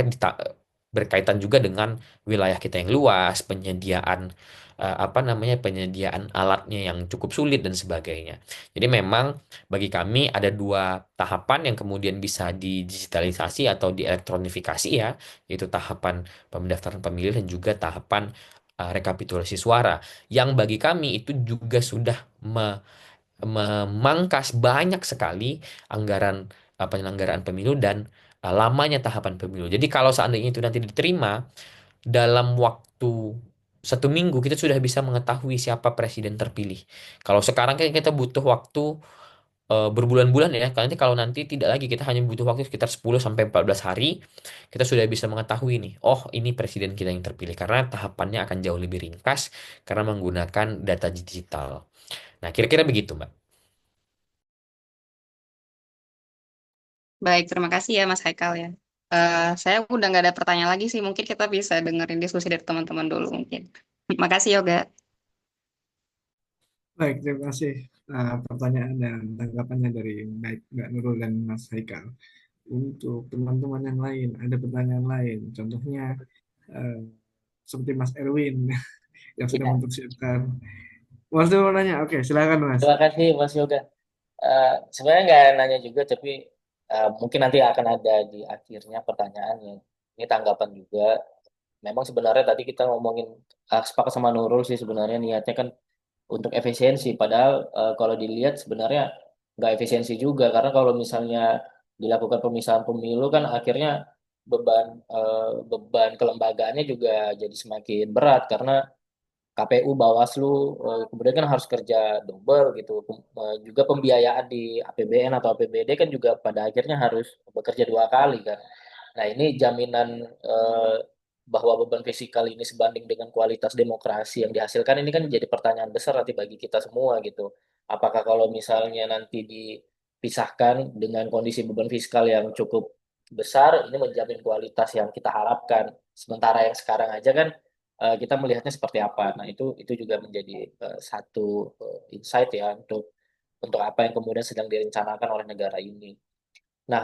berkaitan juga dengan wilayah kita yang luas, penyediaan apa namanya penyediaan alatnya yang cukup sulit dan sebagainya. Jadi memang bagi kami ada dua tahapan yang kemudian bisa didigitalisasi atau dielektronifikasi ya, yaitu tahapan pendaftaran pemilih dan juga tahapan rekapitulasi suara yang bagi kami itu juga sudah memangkas banyak sekali anggaran penyelenggaraan pemilu dan lamanya tahapan pemilu. Jadi kalau seandainya itu nanti diterima dalam waktu 1 minggu kita sudah bisa mengetahui siapa presiden terpilih. Kalau sekarang kan kita butuh waktu berbulan-bulan ya. Karena nanti kalau nanti tidak lagi kita hanya butuh waktu sekitar 10 sampai 14 hari, kita sudah bisa mengetahui nih, oh ini presiden kita yang terpilih karena tahapannya akan jauh lebih ringkas karena menggunakan data digital. Nah, kira-kira begitu, Mbak. Baik, terima kasih ya Mas Haikal ya. Saya udah nggak ada pertanyaan lagi sih. Mungkin kita bisa dengerin diskusi dari teman-teman dulu mungkin. Makasih Yoga. Baik, terima kasih pertanyaan dan tanggapannya dari baik Mbak Nurul dan Mas Haikal. Untuk teman-teman yang lain, ada pertanyaan lain. Contohnya eh, seperti Mas Erwin yang sudah Ya, mempersiapkan. Mas mau nanya, oke silakan Mas. terima kasih Mas Yoga. Sebenarnya nggak nanya juga, tapi mungkin nanti akan ada di akhirnya pertanyaan yang ini tanggapan juga. Memang sebenarnya tadi kita ngomongin sepakat sama Nurul sih sebenarnya niatnya kan untuk efisiensi. Padahal kalau dilihat sebenarnya nggak efisiensi juga karena kalau misalnya dilakukan pemisahan pemilu kan akhirnya beban kelembagaannya juga jadi semakin berat karena KPU, Bawaslu, kemudian kan harus kerja double gitu. Juga pembiayaan di APBN atau APBD kan juga pada akhirnya harus bekerja 2 kali kan. Nah, ini jaminan eh, bahwa beban fisikal ini sebanding dengan kualitas demokrasi yang dihasilkan ini kan jadi pertanyaan besar nanti bagi kita semua gitu. Apakah kalau misalnya nanti dipisahkan dengan kondisi beban fiskal yang cukup besar, ini menjamin kualitas yang kita harapkan. Sementara yang sekarang aja kan kita melihatnya seperti apa. Nah, itu juga menjadi satu insight ya untuk apa yang kemudian sedang direncanakan oleh negara ini. Nah,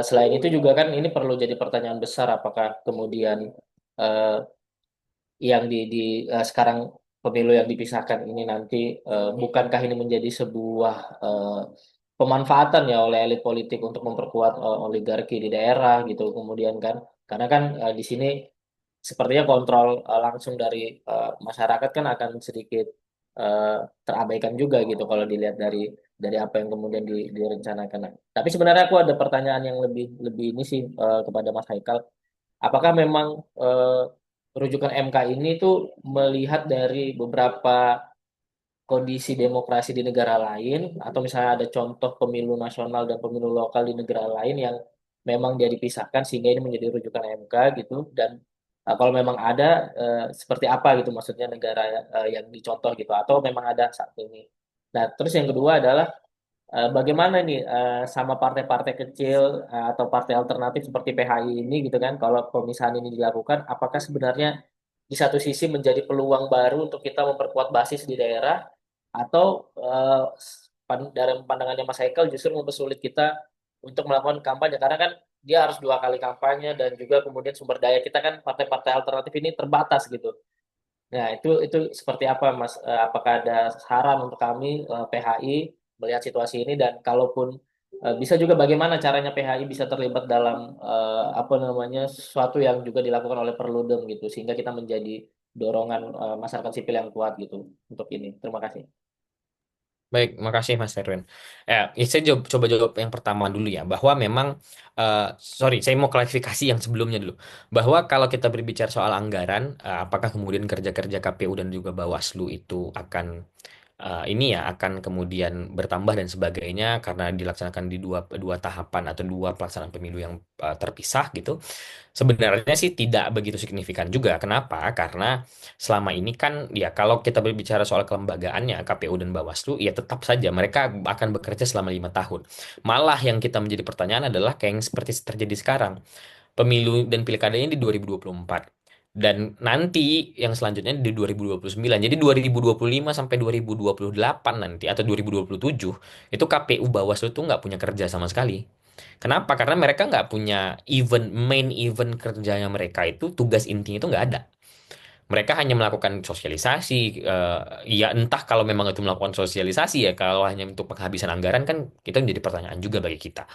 selain itu juga kan ini perlu jadi pertanyaan besar apakah kemudian eh, yang sekarang pemilu yang dipisahkan ini nanti bukankah ini menjadi sebuah pemanfaatan ya oleh elit politik untuk memperkuat oligarki di daerah gitu kemudian kan karena kan di sini sepertinya kontrol langsung dari masyarakat kan akan sedikit eh, terabaikan juga gitu kalau dilihat dari apa yang kemudian direncanakan. Nah, tapi sebenarnya aku ada pertanyaan yang lebih lebih ini sih kepada Mas Haikal. Apakah memang rujukan MK ini tuh melihat dari beberapa kondisi demokrasi di negara lain atau misalnya ada contoh pemilu nasional dan pemilu lokal di negara lain yang memang dia dipisahkan sehingga ini menjadi rujukan MK gitu dan kalau memang ada seperti apa gitu maksudnya negara yang dicontoh gitu atau memang ada saat ini. Nah, terus yang kedua adalah bagaimana nih sama partai-partai kecil atau partai alternatif seperti PHI ini gitu kan kalau pemisahan ini dilakukan apakah sebenarnya di satu sisi menjadi peluang baru untuk kita memperkuat basis di daerah atau dalam pandangannya Mas Haikal justru mempersulit kita untuk melakukan kampanye karena kan dia harus 2 kali kampanye dan juga kemudian sumber daya kita kan partai-partai alternatif ini terbatas gitu. Nah, itu seperti apa, Mas? Apakah ada saran untuk kami PHI melihat situasi ini dan kalaupun bisa juga bagaimana caranya PHI bisa terlibat dalam apa namanya sesuatu yang juga dilakukan oleh Perludem gitu sehingga kita menjadi dorongan masyarakat sipil yang kuat gitu untuk ini. Terima kasih. Baik, makasih Mas Erwin. Saya coba jawab yang pertama dulu ya, bahwa memang, eh, sorry, saya mau klarifikasi yang sebelumnya dulu, bahwa kalau kita berbicara soal anggaran, apakah kemudian kerja-kerja KPU dan juga Bawaslu itu akan ini ya akan kemudian bertambah dan sebagainya karena dilaksanakan di dua dua tahapan atau dua pelaksanaan pemilu yang terpisah gitu. Sebenarnya sih tidak begitu signifikan juga. Kenapa? Karena selama ini kan ya kalau kita berbicara soal kelembagaannya KPU dan Bawaslu ya tetap saja mereka akan bekerja selama 5 tahun. Malah yang kita menjadi pertanyaan adalah kayak yang seperti terjadi sekarang. Pemilu dan pilkadanya di 2024. Dan nanti yang selanjutnya di 2029. Jadi 2025 sampai 2028 nanti atau 2027 itu KPU Bawaslu tuh nggak punya kerja sama sekali. Kenapa? Karena mereka nggak punya main event kerjanya mereka itu tugas intinya itu nggak ada. Mereka hanya melakukan sosialisasi, ya entah kalau memang itu melakukan sosialisasi ya, kalau hanya untuk penghabisan anggaran kan kita menjadi pertanyaan juga bagi kita.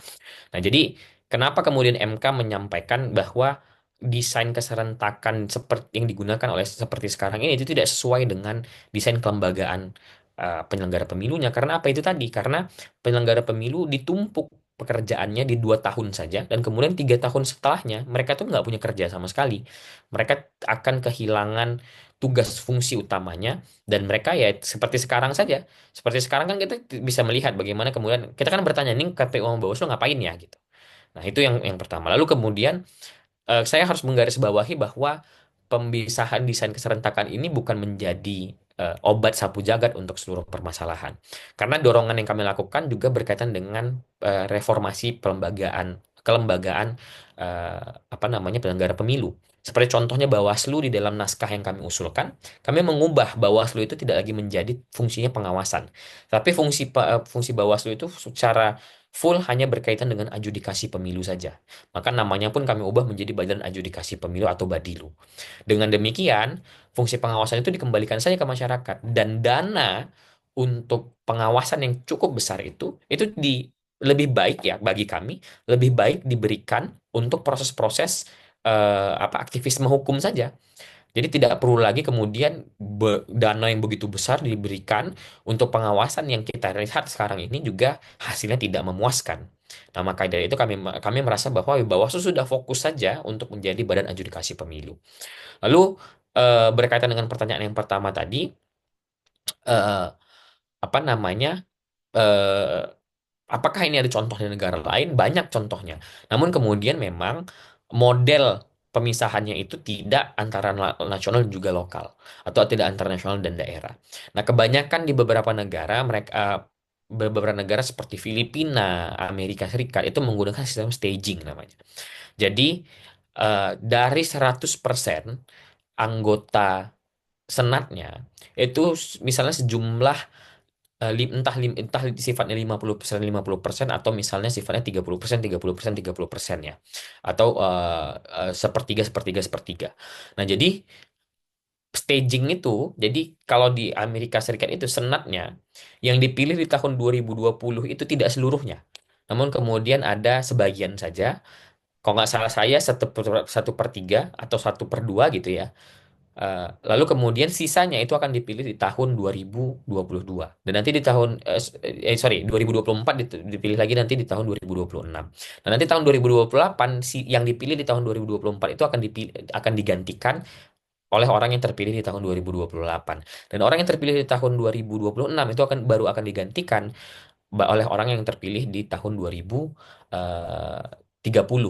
Nah, jadi kenapa kemudian MK menyampaikan bahwa desain keserentakan seperti yang digunakan oleh seperti sekarang ini itu tidak sesuai dengan desain kelembagaan penyelenggara pemilunya? Karena apa itu tadi? Karena penyelenggara pemilu ditumpuk pekerjaannya di 2 tahun saja dan kemudian 3 tahun setelahnya mereka tuh nggak punya kerja sama sekali. Mereka akan kehilangan tugas fungsi utamanya dan mereka ya seperti sekarang saja. Seperti sekarang kan kita bisa melihat bagaimana kemudian kita kan bertanya nih KPU sama Bawaslu ngapain ya gitu. Nah, itu yang pertama. Lalu kemudian saya harus menggarisbawahi bahwa pemisahan desain keserentakan ini bukan menjadi obat sapu jagat untuk seluruh permasalahan. Karena dorongan yang kami lakukan juga berkaitan dengan reformasi kelembagaan apa namanya penyelenggara pemilu. Seperti contohnya Bawaslu di dalam naskah yang kami usulkan, kami mengubah Bawaslu itu tidak lagi menjadi fungsinya pengawasan, tapi fungsi Bawaslu itu secara full hanya berkaitan dengan adjudikasi pemilu saja. Maka namanya pun kami ubah menjadi Badan Adjudikasi Pemilu atau Badilu. Dengan demikian, fungsi pengawasan itu dikembalikan saja ke masyarakat dan dana untuk pengawasan yang cukup besar itu lebih baik ya bagi kami, lebih baik diberikan untuk proses-proses apa aktivisme hukum saja. Jadi tidak perlu lagi kemudian dana yang begitu besar diberikan untuk pengawasan yang kita lihat sekarang ini juga hasilnya tidak memuaskan. Nah, maka dari itu kami merasa bahwa Bawaslu sudah fokus saja untuk menjadi badan adjudikasi pemilu. Lalu berkaitan dengan pertanyaan yang pertama tadi, eh, apa namanya? eh, Apakah ini ada contoh di negara lain? Banyak contohnya. Namun kemudian memang model pemisahannya itu tidak antara nasional dan juga lokal atau tidak antara nasional dan daerah. Nah, kebanyakan di beberapa negara seperti Filipina, Amerika Serikat itu menggunakan sistem staging namanya. Jadi dari 100% anggota senatnya itu misalnya sejumlah entah sifatnya 50% atau misalnya sifatnya 30% ya. Atau sepertiga, sepertiga, sepertiga. Nah, jadi staging itu, jadi kalau di Amerika Serikat itu senatnya yang dipilih di tahun 2020 itu tidak seluruhnya. Namun kemudian ada sebagian saja, kalau nggak salah saya satu per tiga atau 1/2 gitu ya. Lalu kemudian sisanya itu akan dipilih di tahun 2022. Dan nanti di tahun sorry 2024 dipilih lagi nanti di tahun 2026. Nah, nanti tahun 2028 yang dipilih di tahun 2024 itu akan digantikan oleh orang yang terpilih di tahun 2028. Dan orang yang terpilih di tahun 2026 itu baru akan digantikan oleh orang yang terpilih di tahun 2030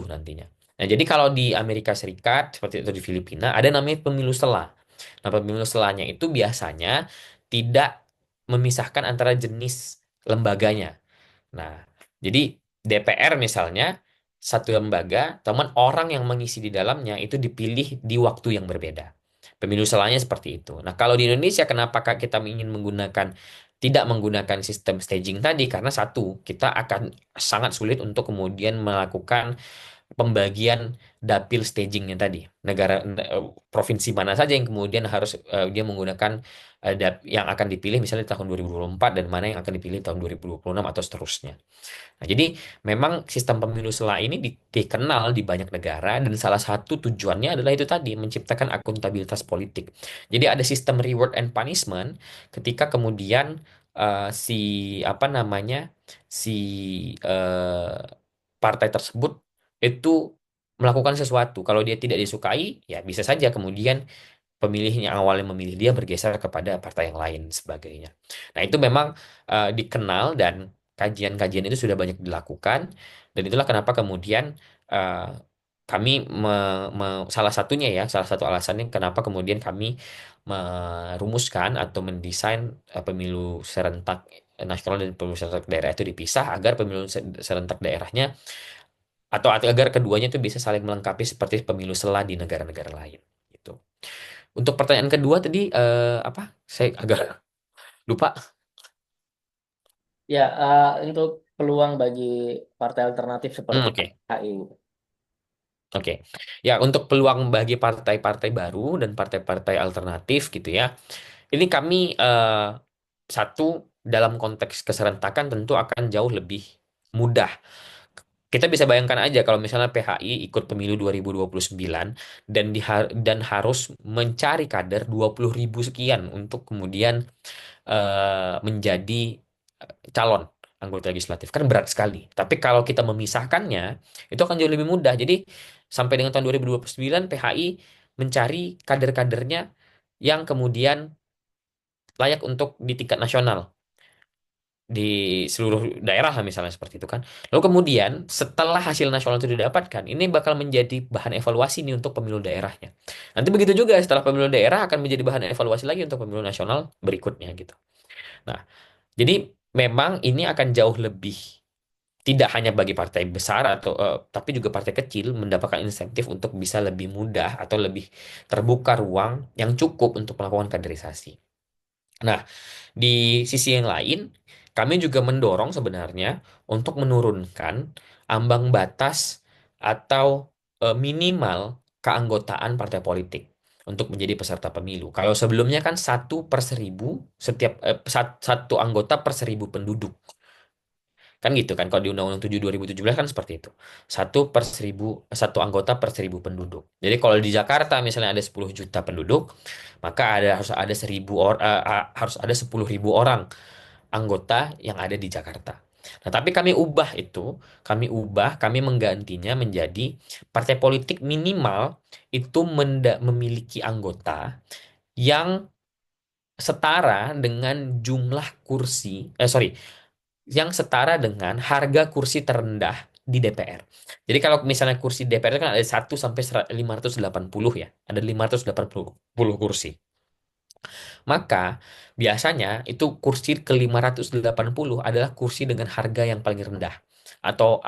nantinya. Nah, jadi kalau di Amerika Serikat seperti itu di Filipina ada namanya pemilu sela. Nah, pemilu selanya itu biasanya tidak memisahkan antara jenis lembaganya. Nah, jadi DPR misalnya satu lembaga, teman orang yang mengisi di dalamnya itu dipilih di waktu yang berbeda. Pemilu selanya seperti itu. Nah, kalau di Indonesia kenapa Kak kita ingin tidak menggunakan sistem staging tadi? Karena satu, kita akan sangat sulit untuk kemudian melakukan pembagian dapil stagingnya tadi. Provinsi mana saja yang kemudian harus dia menggunakan yang akan dipilih misalnya di tahun 2024 dan mana yang akan dipilih tahun 2026 atau seterusnya. Nah, jadi memang sistem pemilu sela ini dikenal di banyak negara dan salah satu tujuannya adalah itu tadi menciptakan akuntabilitas politik. Jadi ada sistem reward and punishment ketika kemudian si apa namanya si eh, partai tersebut itu melakukan sesuatu. Kalau dia tidak disukai, ya bisa saja kemudian pemilihnya awalnya memilih dia bergeser kepada partai yang lain sebagainya. Nah, itu memang dikenal dan kajian-kajian itu sudah banyak dilakukan dan itulah kenapa kemudian eh, kami salah satunya ya, salah satu alasannya kenapa kemudian kami merumuskan atau mendesain pemilu serentak nasional dan pemilu serentak daerah itu dipisah agar pemilu serentak daerahnya atau agar keduanya itu bisa saling melengkapi seperti pemilu sela di negara-negara lain gitu. Untuk pertanyaan kedua tadi apa? Saya agak lupa. Ya, untuk peluang bagi partai alternatif seperti Oke. HI. Oke. Ya, untuk peluang bagi partai-partai baru dan partai-partai alternatif gitu ya. Ini kami satu dalam konteks keserentakan tentu akan jauh lebih mudah. Kita bisa bayangkan aja kalau misalnya PHI ikut pemilu 2029 dan dan harus mencari kader 20.000 sekian untuk kemudian menjadi calon anggota legislatif kan berat sekali. Tapi kalau kita memisahkannya itu akan jauh lebih mudah. Jadi sampai dengan tahun 2029 PHI mencari kader-kadernya yang kemudian layak untuk di tingkat nasional di seluruh daerah lah misalnya seperti itu kan. Lalu kemudian setelah hasil nasional itu didapatkan, ini bakal menjadi bahan evaluasi nih untuk pemilu daerahnya. Nanti begitu juga setelah pemilu daerah akan menjadi bahan evaluasi lagi untuk pemilu nasional berikutnya gitu. Nah, jadi memang ini akan jauh lebih tidak hanya bagi partai besar atau tapi juga partai kecil mendapatkan insentif untuk bisa lebih mudah atau lebih terbuka ruang yang cukup untuk melakukan kaderisasi. Nah, di sisi yang lain, kami juga mendorong sebenarnya untuk menurunkan ambang batas atau minimal keanggotaan partai politik untuk menjadi peserta pemilu. Kalau sebelumnya kan 1/1000 setiap satu anggota per 1.000 penduduk. Kan gitu kan, kalau di Undang-Undang 7 2017 kan seperti itu. Satu anggota per 1.000 penduduk. Jadi kalau di Jakarta misalnya ada 10 juta penduduk, maka harus ada 10.000 orang anggota yang ada di Jakarta. Nah, tapi kami menggantinya menjadi partai politik minimal itu memiliki anggota yang setara dengan jumlah kursi, yang setara dengan harga kursi terendah di DPR. Jadi kalau misalnya kursi DPR itu kan ada 1 sampai 580 ya, ada 580 kursi. Maka biasanya itu kursi ke 580 adalah kursi dengan harga yang paling rendah atau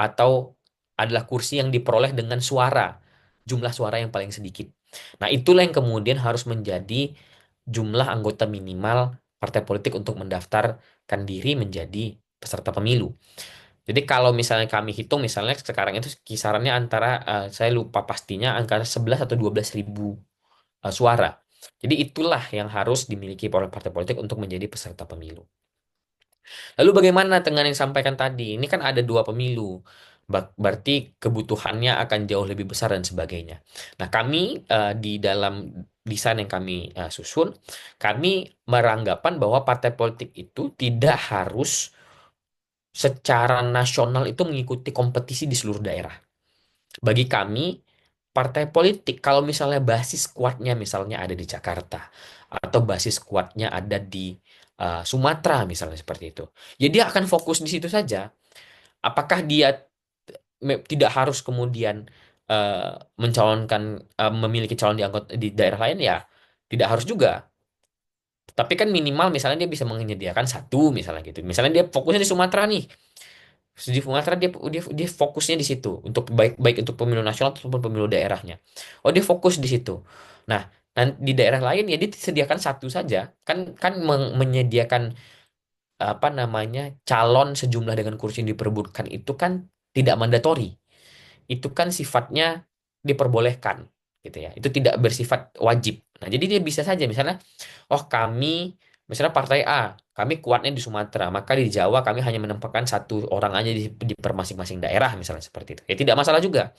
adalah kursi yang diperoleh dengan jumlah suara yang paling sedikit. Nah, itulah yang kemudian harus menjadi jumlah anggota minimal partai politik untuk mendaftarkan diri menjadi peserta pemilu. Jadi kalau misalnya kami hitung misalnya sekarang itu kisarannya antara saya lupa pastinya antara 11 atau 12 ribu suara. Jadi itulah yang harus dimiliki oleh partai politik untuk menjadi peserta pemilu. Lalu bagaimana dengan yang disampaikan tadi? Ini kan ada dua pemilu. Berarti kebutuhannya akan jauh lebih besar dan sebagainya. Nah, kami di dalam desain yang kami susun, kami beranggapan bahwa partai politik itu tidak harus secara nasional itu mengikuti kompetisi di seluruh daerah. Bagi kami, partai politik kalau misalnya basis kuatnya misalnya ada di Jakarta atau basis kuatnya ada di Sumatera misalnya seperti itu. Ya dia akan fokus di situ saja. Apakah dia tidak harus kemudian eh, memiliki calon di daerah lain ya? Tidak harus juga. Tapi kan minimal misalnya dia bisa menyediakan satu misalnya gitu. Misalnya dia fokusnya di Sumatera nih. Di Sumatera dia fokusnya di situ untuk baik baik untuk pemilu nasional ataupun pemilu daerahnya. Oh dia fokus di situ. Nah, di daerah lain ya dia disediakan satu saja. Kan kan menyediakan apa namanya calon sejumlah dengan kursi yang diperebutkan itu kan tidak mandatori. itu kan sifatnya diperbolehkan gitu ya. Itu tidak bersifat wajib. Nah, jadi dia bisa saja misalnya, oh kami misalnya partai A, kami kuatnya di Sumatera, maka di Jawa kami hanya menempatkan satu orang aja di per masing-masing daerah misalnya seperti itu. Ya tidak masalah juga.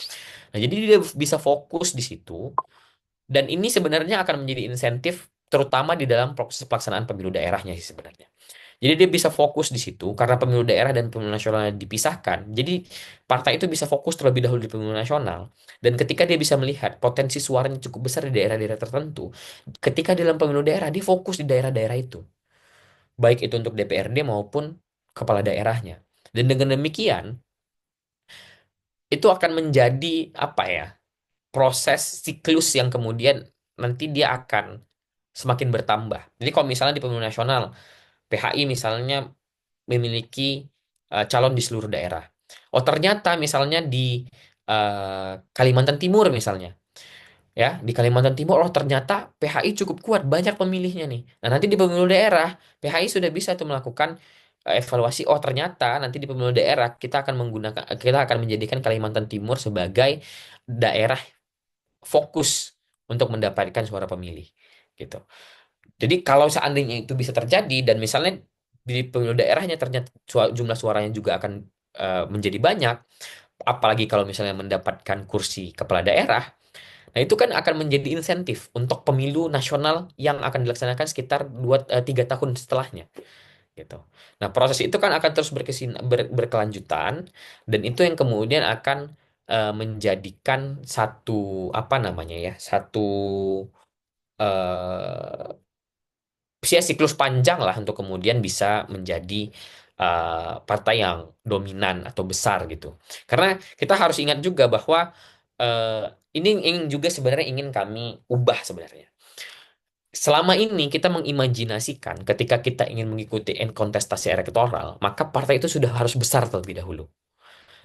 Nah, jadi dia bisa fokus di situ dan ini sebenarnya akan menjadi insentif terutama di dalam proses pelaksanaan pemilu daerahnya sih sebenarnya. Jadi dia bisa fokus di situ karena pemilu daerah dan pemilu nasional dipisahkan. Jadi partai itu bisa fokus terlebih dahulu di pemilu nasional. Dan ketika dia bisa melihat potensi suaranya cukup besar di daerah-daerah tertentu, ketika dalam pemilu daerah dia fokus di daerah-daerah itu, baik itu untuk DPRD maupun kepala daerahnya. Dan dengan demikian itu akan menjadi apa ya? Proses siklus yang kemudian nanti dia akan semakin bertambah. Jadi kalau misalnya di pemilu nasional, PHI misalnya memiliki calon di seluruh daerah. Oh ternyata misalnya di Kalimantan Timur misalnya, ya di Kalimantan Timur, oh ternyata PHI cukup kuat, banyak pemilihnya nih. Nah nanti di pemilu daerah, PHI sudah bisa tuh melakukan evaluasi. Oh ternyata nanti di pemilu daerah kita akan menjadikan Kalimantan Timur sebagai daerah fokus untuk mendapatkan suara pemilih gitu. Jadi kalau seandainya itu bisa terjadi dan misalnya di pemilu daerahnya ternyata jumlah suaranya juga akan menjadi banyak, apalagi kalau misalnya mendapatkan kursi kepala daerah, nah itu kan akan menjadi insentif untuk pemilu nasional yang akan dilaksanakan sekitar 3 tahun setelahnya gitu. Nah proses itu kan akan terus berkelanjutan dan itu yang kemudian akan menjadikan satu apa namanya ya satu eh, siklus panjang lah untuk kemudian bisa menjadi partai yang dominan atau besar gitu. Karena kita harus ingat juga bahwa eh, ini ingin juga sebenarnya ingin kami ubah sebenarnya. Selama ini kita mengimajinasikan ketika kita ingin mengikuti kontestasi elektoral, maka partai itu sudah harus besar terlebih dahulu.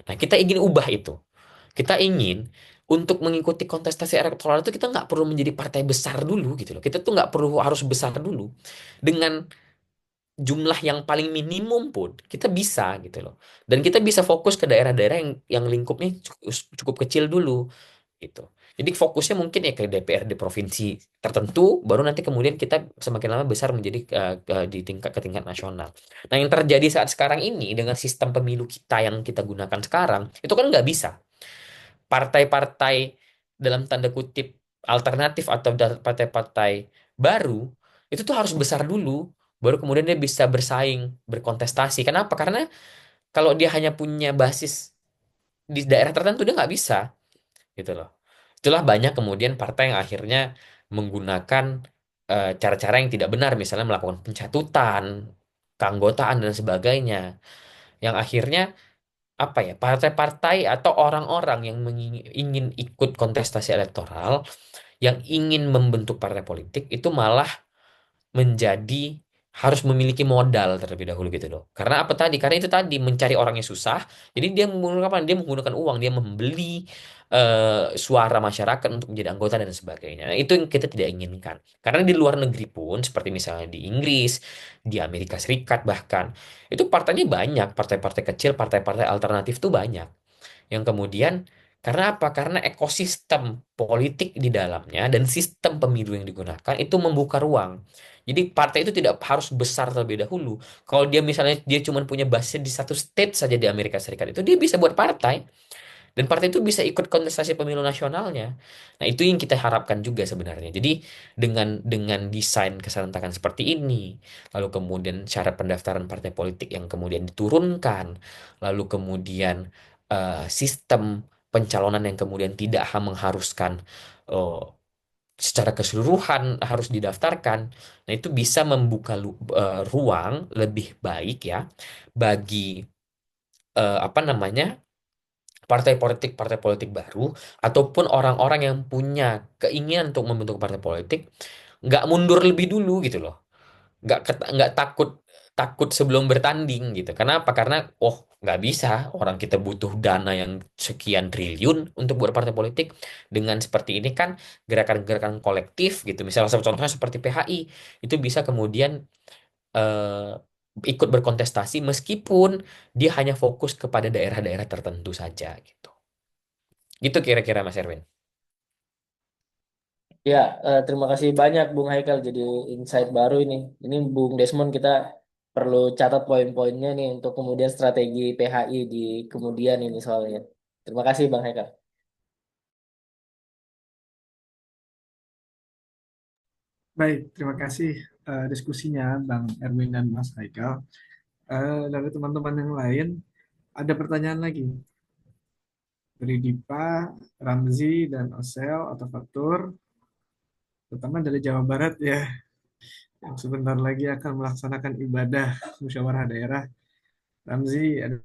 Nah, kita ingin ubah itu. Kita ingin untuk mengikuti kontestasi elektoral itu kita nggak perlu menjadi partai besar dulu gitu loh. Kita tuh nggak perlu harus besar dulu. Dengan jumlah yang paling minimum pun kita bisa gitu loh. Dan kita bisa fokus ke daerah-daerah yang lingkupnya cukup kecil dulu gitu. Jadi fokusnya mungkin ya ke DPRD provinsi tertentu, baru nanti kemudian kita semakin lama besar menjadi di tingkat ke tingkat nasional. Nah, yang terjadi saat sekarang ini dengan sistem pemilu kita yang kita gunakan sekarang, itu kan nggak bisa. Partai-partai dalam tanda kutip alternatif atau partai-partai baru itu tuh harus besar dulu, baru kemudian dia bisa bersaing, berkontestasi. Kenapa? Karena kalau dia hanya punya basis di daerah tertentu dia nggak bisa gitu loh. Itulah banyak kemudian partai yang akhirnya menggunakan cara-cara yang tidak benar, misalnya melakukan pencatutan, keanggotaan dan sebagainya, yang akhirnya apa ya partai-partai atau orang-orang yang ingin ikut kontestasi elektoral, yang ingin membentuk partai politik itu malah menjadi harus memiliki modal terlebih dahulu gitu loh. Karena apa tadi? Karena itu tadi mencari orangnya susah. Jadi dia menggunakan apa? Dia menggunakan uang, dia membeli suara masyarakat untuk menjadi anggota dan sebagainya. Nah, itu yang kita tidak inginkan. Karena di luar negeri pun seperti misalnya di Inggris, di Amerika Serikat bahkan, itu partainya banyak, partai-partai kecil, partai-partai alternatif tuh banyak yang kemudian karena apa? Karena ekosistem politik di dalamnya dan sistem pemilu yang digunakan itu membuka ruang. Jadi partai itu tidak harus besar terlebih dahulu. Kalau dia misalnya dia cuma punya basis di satu state saja di Amerika Serikat itu dia bisa buat partai dan partai itu bisa ikut kontestasi pemilu nasionalnya. Nah, itu yang kita harapkan juga sebenarnya. Jadi dengan desain keserentakan seperti ini, lalu kemudian syarat pendaftaran partai politik yang kemudian diturunkan, lalu kemudian sistem pencalonan yang kemudian tidak mengharuskan eh, secara keseluruhan harus didaftarkan. Nah, itu bisa membuka ruang lebih baik ya bagi apa namanya partai politik baru ataupun orang-orang yang punya keinginan untuk membentuk partai politik nggak mundur lebih dulu gitu loh, nggak takut takut sebelum bertanding gitu. Karena apa? Karena oh nggak bisa, orang kita butuh dana yang sekian triliun untuk buat partai politik. Dengan seperti ini kan gerakan-gerakan kolektif gitu, misalnya salah satu contohnya seperti PHI itu bisa kemudian ikut berkontestasi meskipun dia hanya fokus kepada daerah-daerah tertentu saja gitu. Gitu kira-kira Mas Erwin. Ya, terima kasih banyak Bung Haikal. Jadi insight baru ini. Ini Bung Desmond kita perlu catat poin-poinnya nih untuk kemudian strategi PHI di kemudian ini soalnya. Terima kasih Bang Haikal. Baik, terima kasih diskusinya Bang Erwin dan Mas Haikal. Dari teman-teman yang lain, ada pertanyaan lagi dari Dipa, Ramzi, dan Osel atau Fatur, terutama dari Jawa Barat ya, yang sebentar lagi akan melaksanakan ibadah musyawarah daerah. Ramzi, ada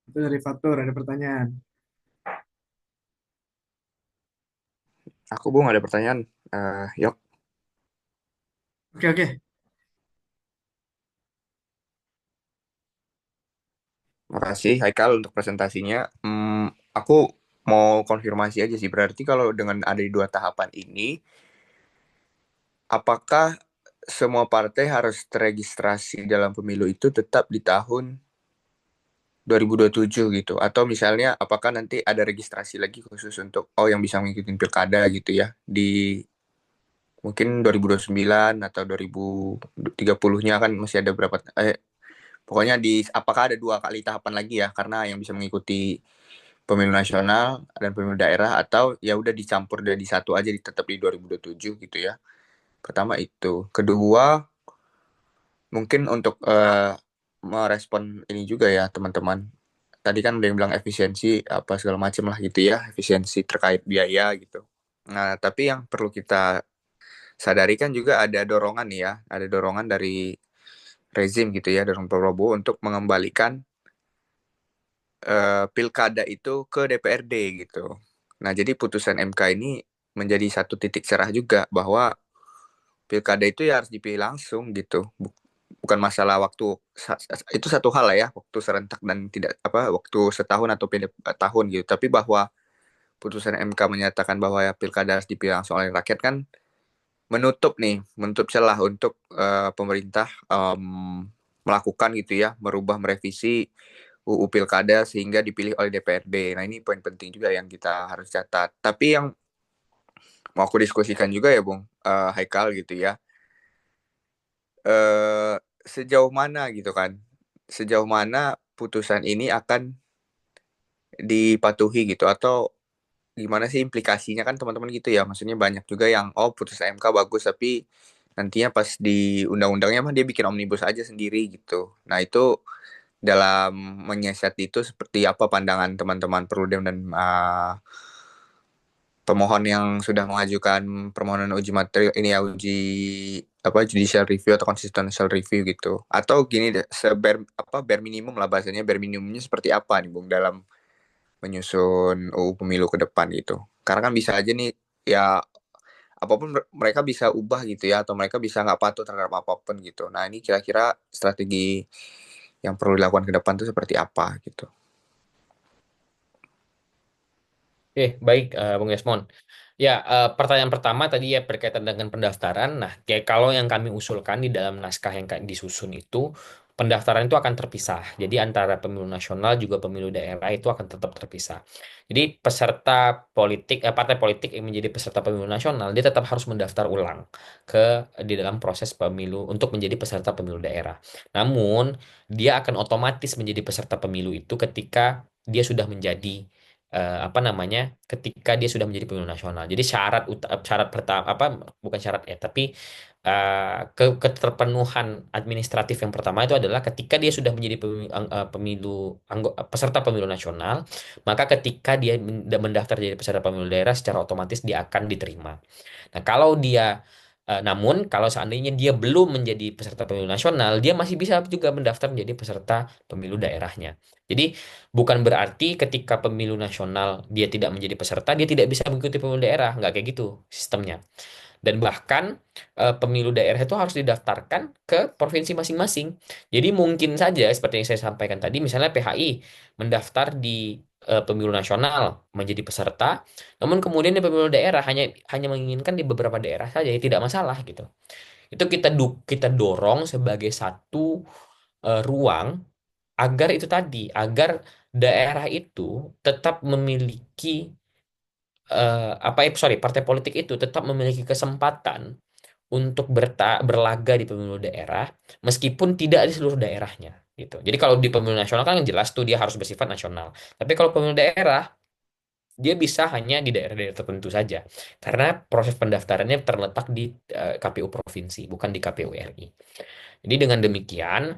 itu dari Fatur, ada pertanyaan. Aku Bung ada pertanyaan. Yok, Oke, oke. makasih Haikal untuk presentasinya. Aku mau konfirmasi aja sih. Berarti kalau dengan ada di dua tahapan ini, apakah semua partai harus terregistrasi dalam pemilu itu tetap di tahun 2027 gitu? Atau misalnya apakah nanti ada registrasi lagi khusus untuk yang bisa mengikuti pilkada gitu ya di mungkin 2029 atau 2030-nya kan masih ada berapa pokoknya apakah ada dua kali tahapan lagi ya karena yang bisa mengikuti pemilu nasional dan pemilu daerah atau ya udah dicampur dari satu aja tetap di 2027 gitu ya. Pertama itu. Kedua, mungkin untuk merespon ini juga ya teman-teman. Tadi kan ada yang bilang efisiensi apa segala macam lah gitu ya, efisiensi terkait biaya gitu. Nah, tapi yang perlu kita sadari kan juga ada dorongan nih ya, ada dorongan dari rezim gitu ya, dorong Prabowo untuk mengembalikan pilkada itu ke DPRD gitu. Nah, jadi putusan MK ini menjadi satu titik cerah juga bahwa pilkada itu ya harus dipilih langsung gitu. Bukan masalah waktu itu satu hal lah ya, waktu serentak dan tidak apa waktu setahun atau pilih tahun gitu. Tapi bahwa putusan MK menyatakan bahwa ya pilkada harus dipilih langsung oleh rakyat kan menutup celah untuk pemerintah melakukan gitu ya, merevisi UU Pilkada sehingga dipilih oleh DPRD. Nah, ini poin penting juga yang kita harus catat. Tapi yang mau aku diskusikan juga ya, Bung, Haikal gitu ya. Eh sejauh mana gitu kan? Sejauh mana putusan ini akan dipatuhi gitu atau gimana sih implikasinya kan teman-teman gitu ya? Maksudnya banyak juga yang putusan MK bagus tapi nantinya pas di undang-undangnya mah dia bikin omnibus aja sendiri gitu. Nah, itu dalam menyiasati itu seperti apa pandangan teman-teman Perludem dan pemohon yang sudah mengajukan permohonan uji materi ini ya uji apa judicial review atau constitutional review gitu atau gini deh bare minimum lah bahasanya bare minimumnya seperti apa nih Bung dalam menyusun UU pemilu ke depan gitu karena kan bisa aja nih ya apapun mereka bisa ubah gitu ya atau mereka bisa nggak patuh terhadap apapun gitu nah ini kira-kira strategi yang perlu dilakukan ke depan itu seperti apa gitu. Baik, Bung Yasmon. Ya, pertanyaan pertama tadi ya berkaitan dengan pendaftaran. Nah, kayak kalau yang kami usulkan di dalam naskah yang disusun itu, pendaftaran itu akan terpisah. Jadi antara pemilu nasional juga pemilu daerah itu akan tetap terpisah. Jadi peserta politik, partai politik yang menjadi peserta pemilu nasional, dia tetap harus mendaftar ulang ke di dalam proses pemilu untuk menjadi peserta pemilu daerah. Namun, dia akan otomatis menjadi peserta pemilu itu ketika dia sudah menjadi apa namanya ketika dia sudah menjadi pemilu nasional. Jadi syarat pertama apa bukan syarat ya, tapi keterpenuhan administratif yang pertama itu adalah ketika dia sudah menjadi peserta pemilu nasional, maka ketika dia mendaftar jadi peserta pemilu daerah secara otomatis dia akan diterima. Nah, namun kalau seandainya dia belum menjadi peserta pemilu nasional, dia masih bisa juga mendaftar menjadi peserta pemilu daerahnya. Jadi bukan berarti ketika pemilu nasional dia tidak menjadi peserta, dia tidak bisa mengikuti pemilu daerah, nggak kayak gitu sistemnya. Dan bahkan pemilu daerah itu harus didaftarkan ke provinsi masing-masing. Jadi mungkin saja seperti yang saya sampaikan tadi, misalnya PHI mendaftar di pemilu nasional menjadi peserta, namun kemudian di pemilu daerah hanya hanya menginginkan di beberapa daerah saja, ya tidak masalah gitu. itu kita dorong sebagai satu ruang agar itu tadi, agar daerah itu tetap memiliki sorry, partai politik itu tetap memiliki kesempatan untuk berlaga di pemilu daerah meskipun tidak di seluruh daerahnya gitu. Jadi kalau di pemilu nasional kan jelas tuh dia harus bersifat nasional. Tapi kalau pemilu daerah dia bisa hanya di daerah-daerah tertentu saja karena proses pendaftarannya terletak di KPU provinsi bukan di KPU RI. Jadi dengan demikian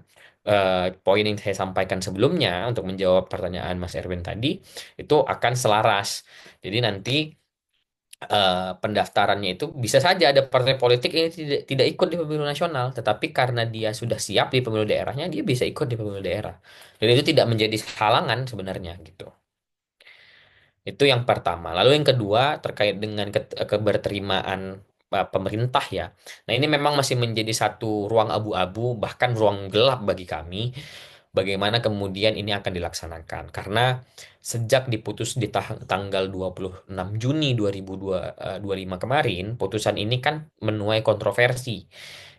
poin yang saya sampaikan sebelumnya untuk menjawab pertanyaan Mas Erwin tadi itu akan selaras. Jadi nanti pendaftarannya itu bisa saja ada partai politik yang tidak ikut di pemilu nasional, tetapi karena dia sudah siap di pemilu daerahnya, dia bisa ikut di pemilu daerah. Dan itu tidak menjadi halangan sebenarnya gitu. Itu yang pertama. Lalu yang kedua terkait dengan keberterimaan pemerintah ya. Nah, ini memang masih menjadi satu ruang abu-abu, bahkan ruang gelap bagi kami bagaimana kemudian ini akan dilaksanakan. Karena sejak diputus di tanggal 26 Juni 2025 kemarin, putusan ini kan menuai kontroversi.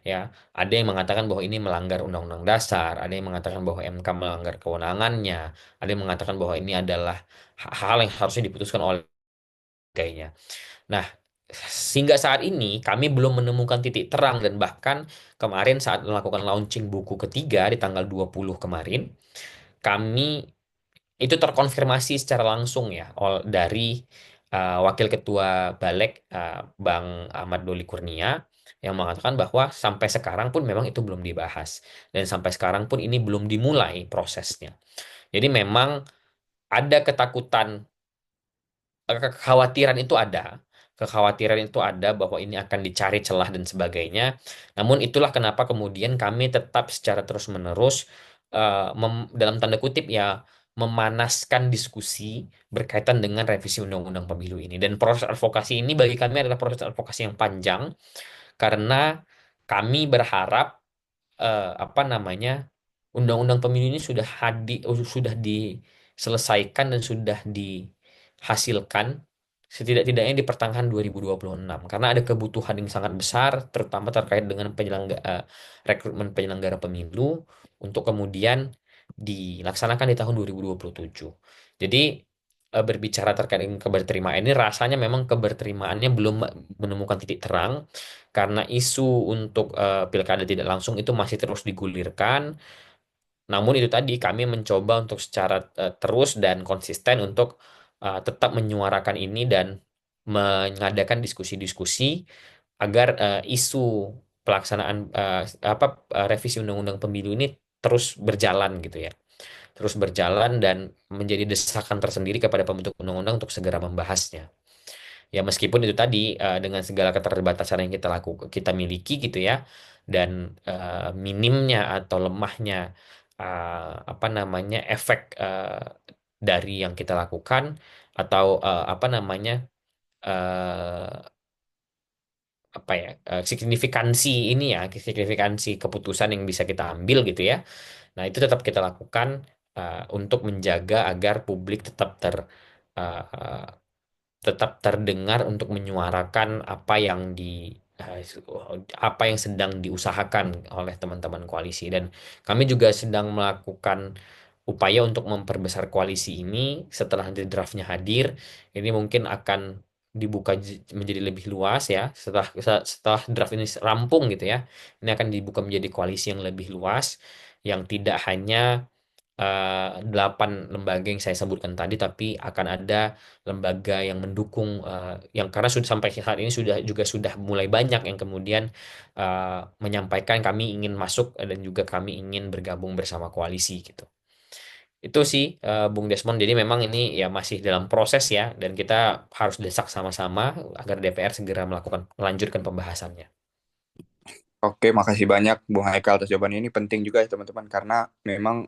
Ya, ada yang mengatakan bahwa ini melanggar Undang-Undang Dasar, ada yang mengatakan bahwa MK melanggar kewenangannya, ada yang mengatakan bahwa ini adalah hal yang harusnya diputuskan oleh kayaknya. Nah, sehingga saat ini kami belum menemukan titik terang dan bahkan kemarin saat melakukan launching buku ketiga di tanggal 20 kemarin, kami itu terkonfirmasi secara langsung ya dari Wakil Ketua Balek Bang Ahmad Doli Kurnia yang mengatakan bahwa sampai sekarang pun memang itu belum dibahas dan sampai sekarang pun ini belum dimulai prosesnya. Jadi memang ada ketakutan, kekhawatiran itu ada. Kekhawatiran itu ada bahwa ini akan dicari celah dan sebagainya. Namun itulah kenapa kemudian kami tetap secara terus-menerus dalam tanda kutip ya memanaskan diskusi berkaitan dengan revisi Undang-Undang Pemilu ini. Dan proses advokasi ini bagi kami adalah proses advokasi yang panjang karena kami berharap apa namanya undang-undang pemilu ini sudah diselesaikan dan sudah dihasilkan setidak-tidaknya di pertengahan 2026 karena ada kebutuhan yang sangat besar terutama terkait dengan rekrutmen penyelenggara pemilu untuk kemudian dilaksanakan di tahun 2027. Jadi berbicara terkait dengan keberterimaan ini rasanya memang keberterimaannya belum menemukan titik terang karena isu untuk pilkada tidak langsung itu masih terus digulirkan. Namun itu tadi kami mencoba untuk secara terus dan konsisten untuk tetap menyuarakan ini dan mengadakan diskusi-diskusi agar isu pelaksanaan revisi Undang-Undang Pemilu ini terus berjalan gitu ya. Terus berjalan dan menjadi desakan tersendiri kepada pembentuk undang-undang untuk segera membahasnya. Ya meskipun itu tadi dengan segala keterbatasan yang kita miliki gitu ya dan minimnya atau lemahnya apa namanya efek dari yang kita lakukan atau apa namanya eh, apa ya signifikansi ini ya signifikansi keputusan yang bisa kita ambil gitu ya. Nah itu tetap kita lakukan untuk menjaga agar publik uh, tetap terdengar untuk menyuarakan eh, apa yang sedang diusahakan oleh teman-teman koalisi dan kami juga sedang melakukan upaya untuk memperbesar koalisi ini setelah nanti draftnya hadir ini mungkin akan dibuka menjadi lebih luas ya setelah draft ini rampung gitu ya ini akan dibuka menjadi koalisi yang lebih luas yang tidak hanya 8 lembaga yang saya sebutkan tadi, tapi akan ada lembaga yang mendukung, yang karena sudah sampai saat ini sudah mulai banyak yang kemudian menyampaikan kami ingin masuk dan juga kami ingin bergabung bersama koalisi gitu. Itu sih, Bung Desmond. Jadi memang ini ya masih dalam proses ya, dan kita harus desak sama-sama agar DPR segera melanjutkan pembahasannya. Oke, makasih banyak Bung Haikal atas jawabannya. Ini penting juga ya teman-teman, karena memang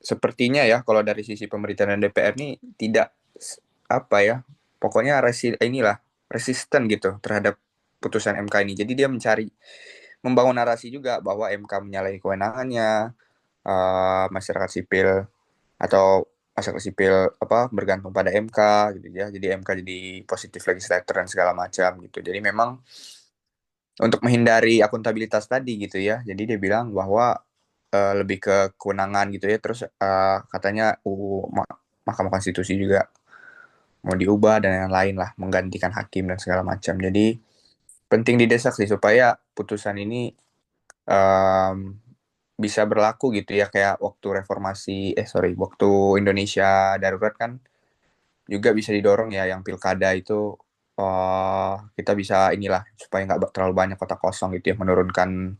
sepertinya ya kalau dari sisi pemerintah dan DPR ini tidak apa ya, pokoknya inilah resisten gitu terhadap putusan MK ini. Jadi dia membangun narasi juga bahwa MK menyalahi kewenangannya, masyarakat sipil atau masyarakat sipil bergantung pada MK gitu ya. Jadi MK jadi positif legislator dan segala macam gitu. Jadi memang untuk menghindari akuntabilitas tadi gitu ya. Jadi dia bilang bahwa lebih ke kewenangan gitu ya. Terus katanya Mahkamah Konstitusi juga mau diubah dan yang lain lah, menggantikan hakim dan segala macam. Jadi penting didesak sih supaya putusan ini bisa berlaku gitu ya, kayak waktu waktu Indonesia darurat kan juga bisa didorong ya, yang pilkada itu kita bisa inilah supaya nggak terlalu banyak kota kosong gitu ya, menurunkan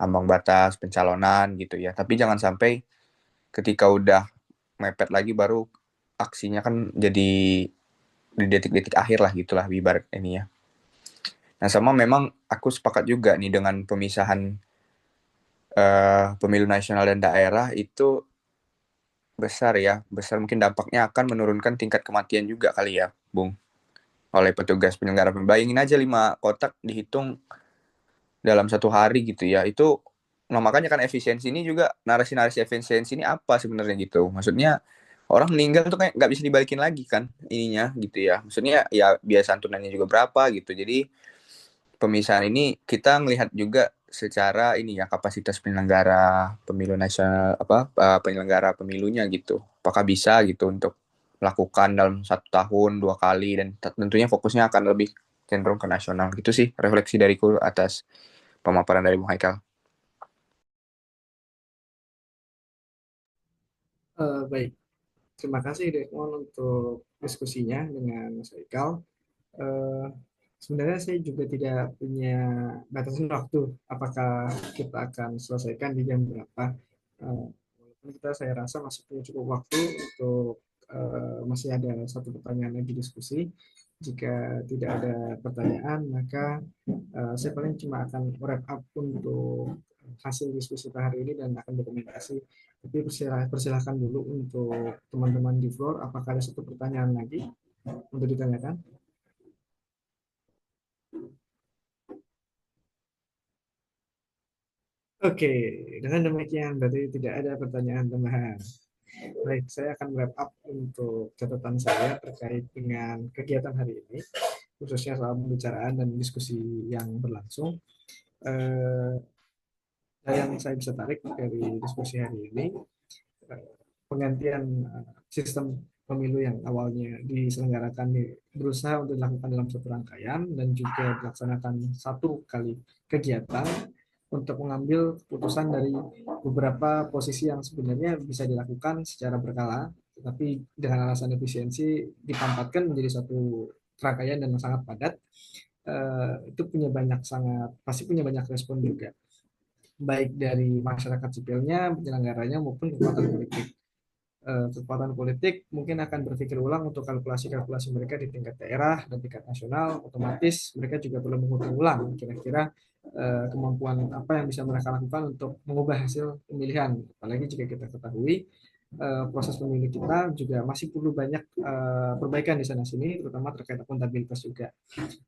ambang batas pencalonan gitu ya. Tapi jangan sampai ketika udah mepet lagi baru aksinya kan jadi di detik-detik akhir lah gitulah ibarat ini ya. Nah sama memang aku sepakat juga nih dengan pemisahan pemilu nasional dan daerah itu besar mungkin dampaknya akan menurunkan tingkat kematian juga kali ya, Bung, oleh petugas penyelenggara pemilu. Bayangin aja 5 kotak dihitung dalam 1 hari gitu ya, itu nah makanya kan efisiensi ini juga, narasi-narasi efisiensi ini apa sebenarnya gitu, maksudnya orang meninggal tuh kayak nggak bisa dibalikin lagi kan ininya gitu ya, maksudnya ya biaya santunannya juga berapa gitu. Jadi pemisahan ini kita melihat juga secara ini ya, kapasitas penyelenggara pemilu nasional penyelenggara pemilunya gitu. Apakah bisa gitu untuk melakukan dalam 1 tahun 2 kali, dan tentunya fokusnya akan lebih cenderung ke nasional. Gitu sih refleksi dariku atas pemaparan dari Bung Haikal. Baik, terima kasih Desmond untuk diskusinya dengan Mas Haikal. Eh, Sebenarnya saya juga tidak punya batasan waktu, apakah kita akan selesaikan di jam berapa. Walaupun saya rasa masih punya cukup waktu untuk masih ada satu pertanyaan lagi diskusi. Jika tidak ada pertanyaan, maka saya paling cuma akan wrap up untuk hasil diskusi pada hari ini dan akan dokumentasi. Tapi persilahkan dulu untuk teman-teman di floor, apakah ada satu pertanyaan lagi untuk ditanyakan? Oke, dengan demikian berarti tidak ada pertanyaan tambahan. Baik, saya akan wrap up untuk catatan saya terkait dengan kegiatan hari ini, khususnya soal pembicaraan dan diskusi yang berlangsung. Eh, yang saya bisa tarik dari diskusi hari ini, penggantian sistem pemilu yang awalnya diselenggarakan berusaha untuk dilakukan dalam satu rangkaian dan juga dilaksanakan satu kali kegiatan untuk mengambil keputusan dari beberapa posisi yang sebenarnya bisa dilakukan secara berkala, tetapi dengan alasan efisiensi dipampatkan menjadi satu rangkaian dan sangat padat. Itu pasti punya banyak respon juga, baik dari masyarakat sipilnya, penyelenggaranya maupun kekuatan politik. Kekuatan politik mungkin akan berpikir ulang untuk kalkulasi-kalkulasi mereka di tingkat daerah dan tingkat nasional. Otomatis mereka juga perlu menghitung ulang kira-kira kemampuan apa yang bisa mereka lakukan untuk mengubah hasil pemilihan. Apalagi jika kita ketahui proses pemilu kita juga masih perlu banyak perbaikan di sana sini, terutama terkait akuntabilitas juga.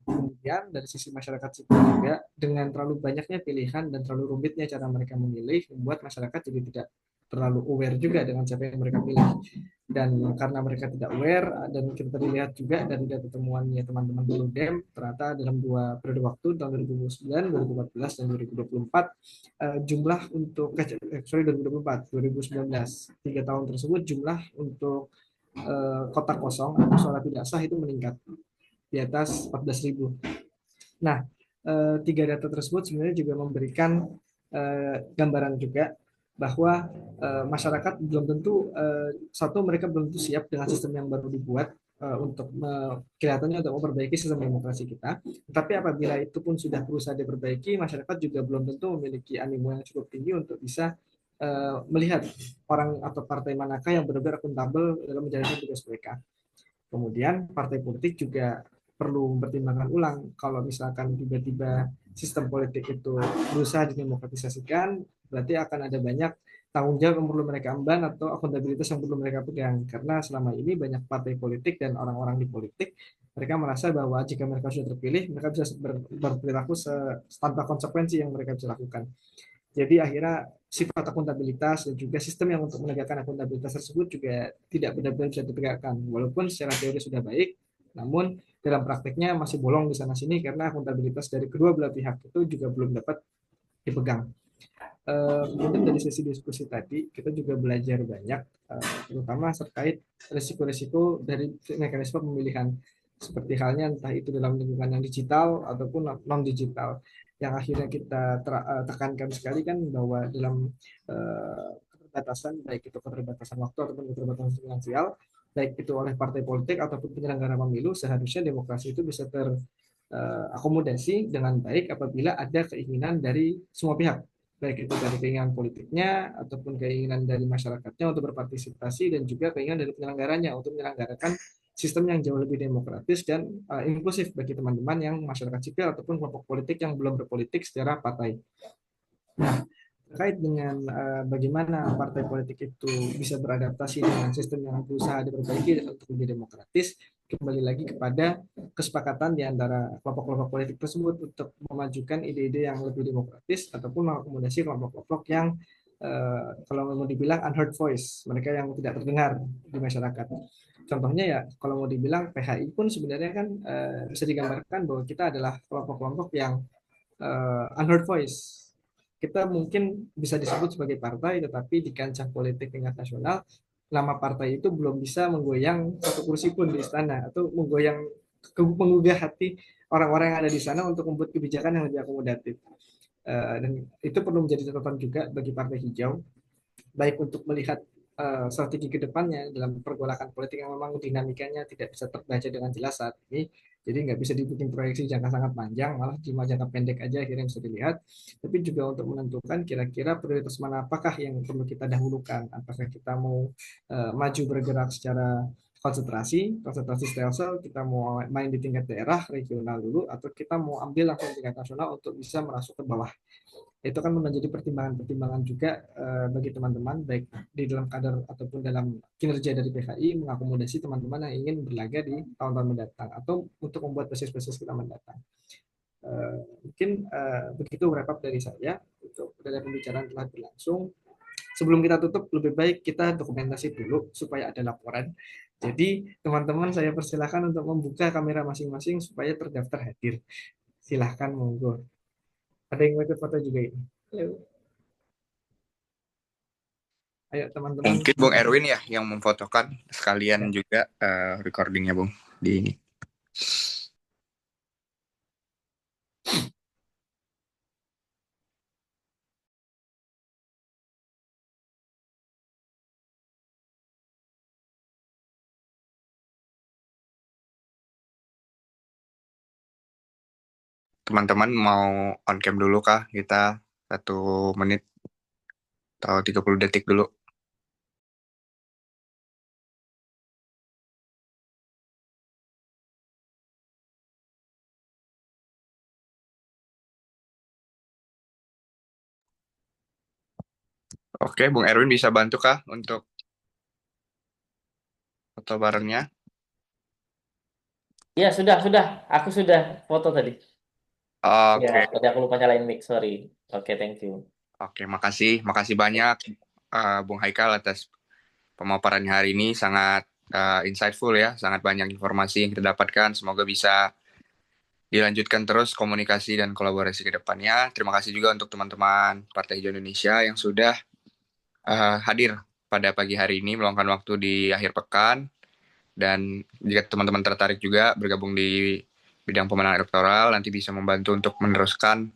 Kemudian dari sisi masyarakat sipil juga, dengan terlalu banyaknya pilihan dan terlalu rumitnya cara mereka memilih, membuat masyarakat jadi tidak terlalu aware juga dengan siapa yang mereka pilih. Dan karena mereka tidak aware, dan kita lihat juga dari data temuannya teman-teman Perludem, ternyata dalam 2 periode waktu, tahun 2009, 2014, dan 2024, jumlah untuk, 2019, 3 tahun tersebut jumlah untuk kotak kosong atau suara tidak sah itu meningkat di atas 14.000. Nah, 3 data tersebut sebenarnya juga memberikan gambaran juga bahwa masyarakat belum tentu, satu, mereka belum tentu siap dengan sistem yang baru dibuat untuk kelihatannya untuk memperbaiki sistem demokrasi kita. Tapi apabila itu pun sudah berusaha diperbaiki, masyarakat juga belum tentu memiliki animo yang cukup tinggi untuk bisa melihat orang atau partai manakah yang benar-benar akuntabel dalam menjalankan tugas mereka. Kemudian partai politik juga perlu mempertimbangkan ulang, kalau misalkan tiba-tiba sistem politik itu berusaha didemokratisasikan, berarti akan ada banyak tanggung jawab yang perlu mereka emban atau akuntabilitas yang perlu mereka pegang. Karena selama ini banyak partai politik dan orang-orang di politik, mereka merasa bahwa jika mereka sudah terpilih, mereka bisa berperilaku tanpa konsekuensi yang mereka bisa lakukan. Jadi akhirnya sifat akuntabilitas dan juga sistem yang untuk menegakkan akuntabilitas tersebut juga tidak benar-benar bisa ditegakkan. Walaupun secara teori sudah baik, namun dalam prakteknya masih bolong di sana sini karena akuntabilitas dari kedua belah pihak itu juga belum dapat dipegang. Kemudian dari sesi diskusi tadi kita juga belajar banyak, terutama terkait risiko-risiko dari mekanisme pemilihan, seperti halnya entah itu dalam lingkungan yang digital ataupun non digital. Yang akhirnya kita tekankan sekali kan bahwa dalam keterbatasan, baik itu keterbatasan waktu ataupun keterbatasan finansial, baik itu oleh partai politik ataupun penyelenggara pemilu, seharusnya demokrasi itu bisa terakomodasi dengan baik apabila ada keinginan dari semua pihak, baik itu dari keinginan politiknya ataupun keinginan dari masyarakatnya untuk berpartisipasi dan juga keinginan dari penyelenggaranya untuk menyelenggarakan sistem yang jauh lebih demokratis dan inklusif bagi teman-teman yang masyarakat sipil ataupun kelompok politik yang belum berpolitik secara partai. Nah, terkait dengan bagaimana partai politik itu bisa beradaptasi dengan sistem yang berusaha diperbaiki untuk lebih demokratis, kembali lagi kepada kesepakatan di antara kelompok-kelompok politik tersebut untuk memajukan ide-ide yang lebih demokratis ataupun mengakomodasi kelompok-kelompok yang kalau mau dibilang unheard voice, mereka yang tidak terdengar di masyarakat. Contohnya ya, kalau mau dibilang PHI pun sebenarnya kan bisa digambarkan bahwa kita adalah kelompok-kelompok yang unheard voice. Kita mungkin bisa disebut sebagai partai, tetapi di kancah politik tingkat nasional, nama partai itu belum bisa menggoyang satu kursi pun di istana atau menggugah hati orang-orang yang ada di sana untuk membuat kebijakan yang lebih akomodatif. Dan itu perlu menjadi catatan juga bagi Partai Hijau, baik untuk melihat strategi ke depannya dalam pergolakan politik yang memang dinamikanya tidak bisa terbaca dengan jelas saat ini. Jadi nggak bisa dibikin proyeksi jangka sangat panjang, malah cuma jangka pendek aja akhirnya bisa dilihat. Tapi juga untuk menentukan kira-kira prioritas mana apakah yang perlu kita dahulukan. Apakah kita mau maju bergerak secara konsentrasi stelsel, kita mau main di tingkat daerah, regional dulu, atau kita mau ambil langsung tingkat nasional untuk bisa merasuk ke bawah. Itu kan menjadi pertimbangan-pertimbangan juga bagi teman-teman baik di dalam kader ataupun dalam kinerja dari PHI mengakomodasi teman-teman yang ingin berlaga di tahun-tahun mendatang atau untuk membuat basis-basis kita mendatang. Mungkin begitu wrap up dari saya untuk dari pembicaraan telah berlangsung. Sebelum kita tutup, lebih baik kita dokumentasi dulu supaya ada laporan. Jadi teman-teman saya persilahkan untuk membuka kamera masing-masing supaya terdaftar hadir. Silahkan monggo. Ada yang mau ikut foto juga ini? Halo. Ayo teman-teman. Mungkin Bung Erwin ya yang memfotokan sekalian Ya. juga recordingnya Bung di ini. Teman-teman mau on cam dulu kah? Kita 1 menit atau 30 detik dulu. Oke, Bung Erwin bisa bantu kah untuk foto barengnya? Ya, sudah. Aku sudah foto tadi. Ya, Oke, tadi aku lupa nyalain mic, sorry. Oke, thank you. oke, makasih banyak Bung Haikal atas pemaparannya hari ini, sangat insightful ya, sangat banyak informasi yang kita dapatkan. Semoga bisa dilanjutkan terus komunikasi dan kolaborasi ke depannya. Terima kasih juga untuk teman-teman Partai Hijau Indonesia yang sudah hadir pada pagi hari ini, meluangkan waktu di akhir pekan. Dan jika teman-teman tertarik juga bergabung di bidang pemenangan elektoral, nanti bisa membantu untuk meneruskan,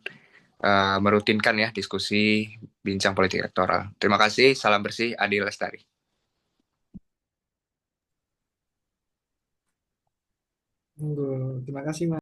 merutinkan ya diskusi bincang politik elektoral. Terima kasih, salam bersih, Adi Lestari. Monggo. Terima kasih Mas.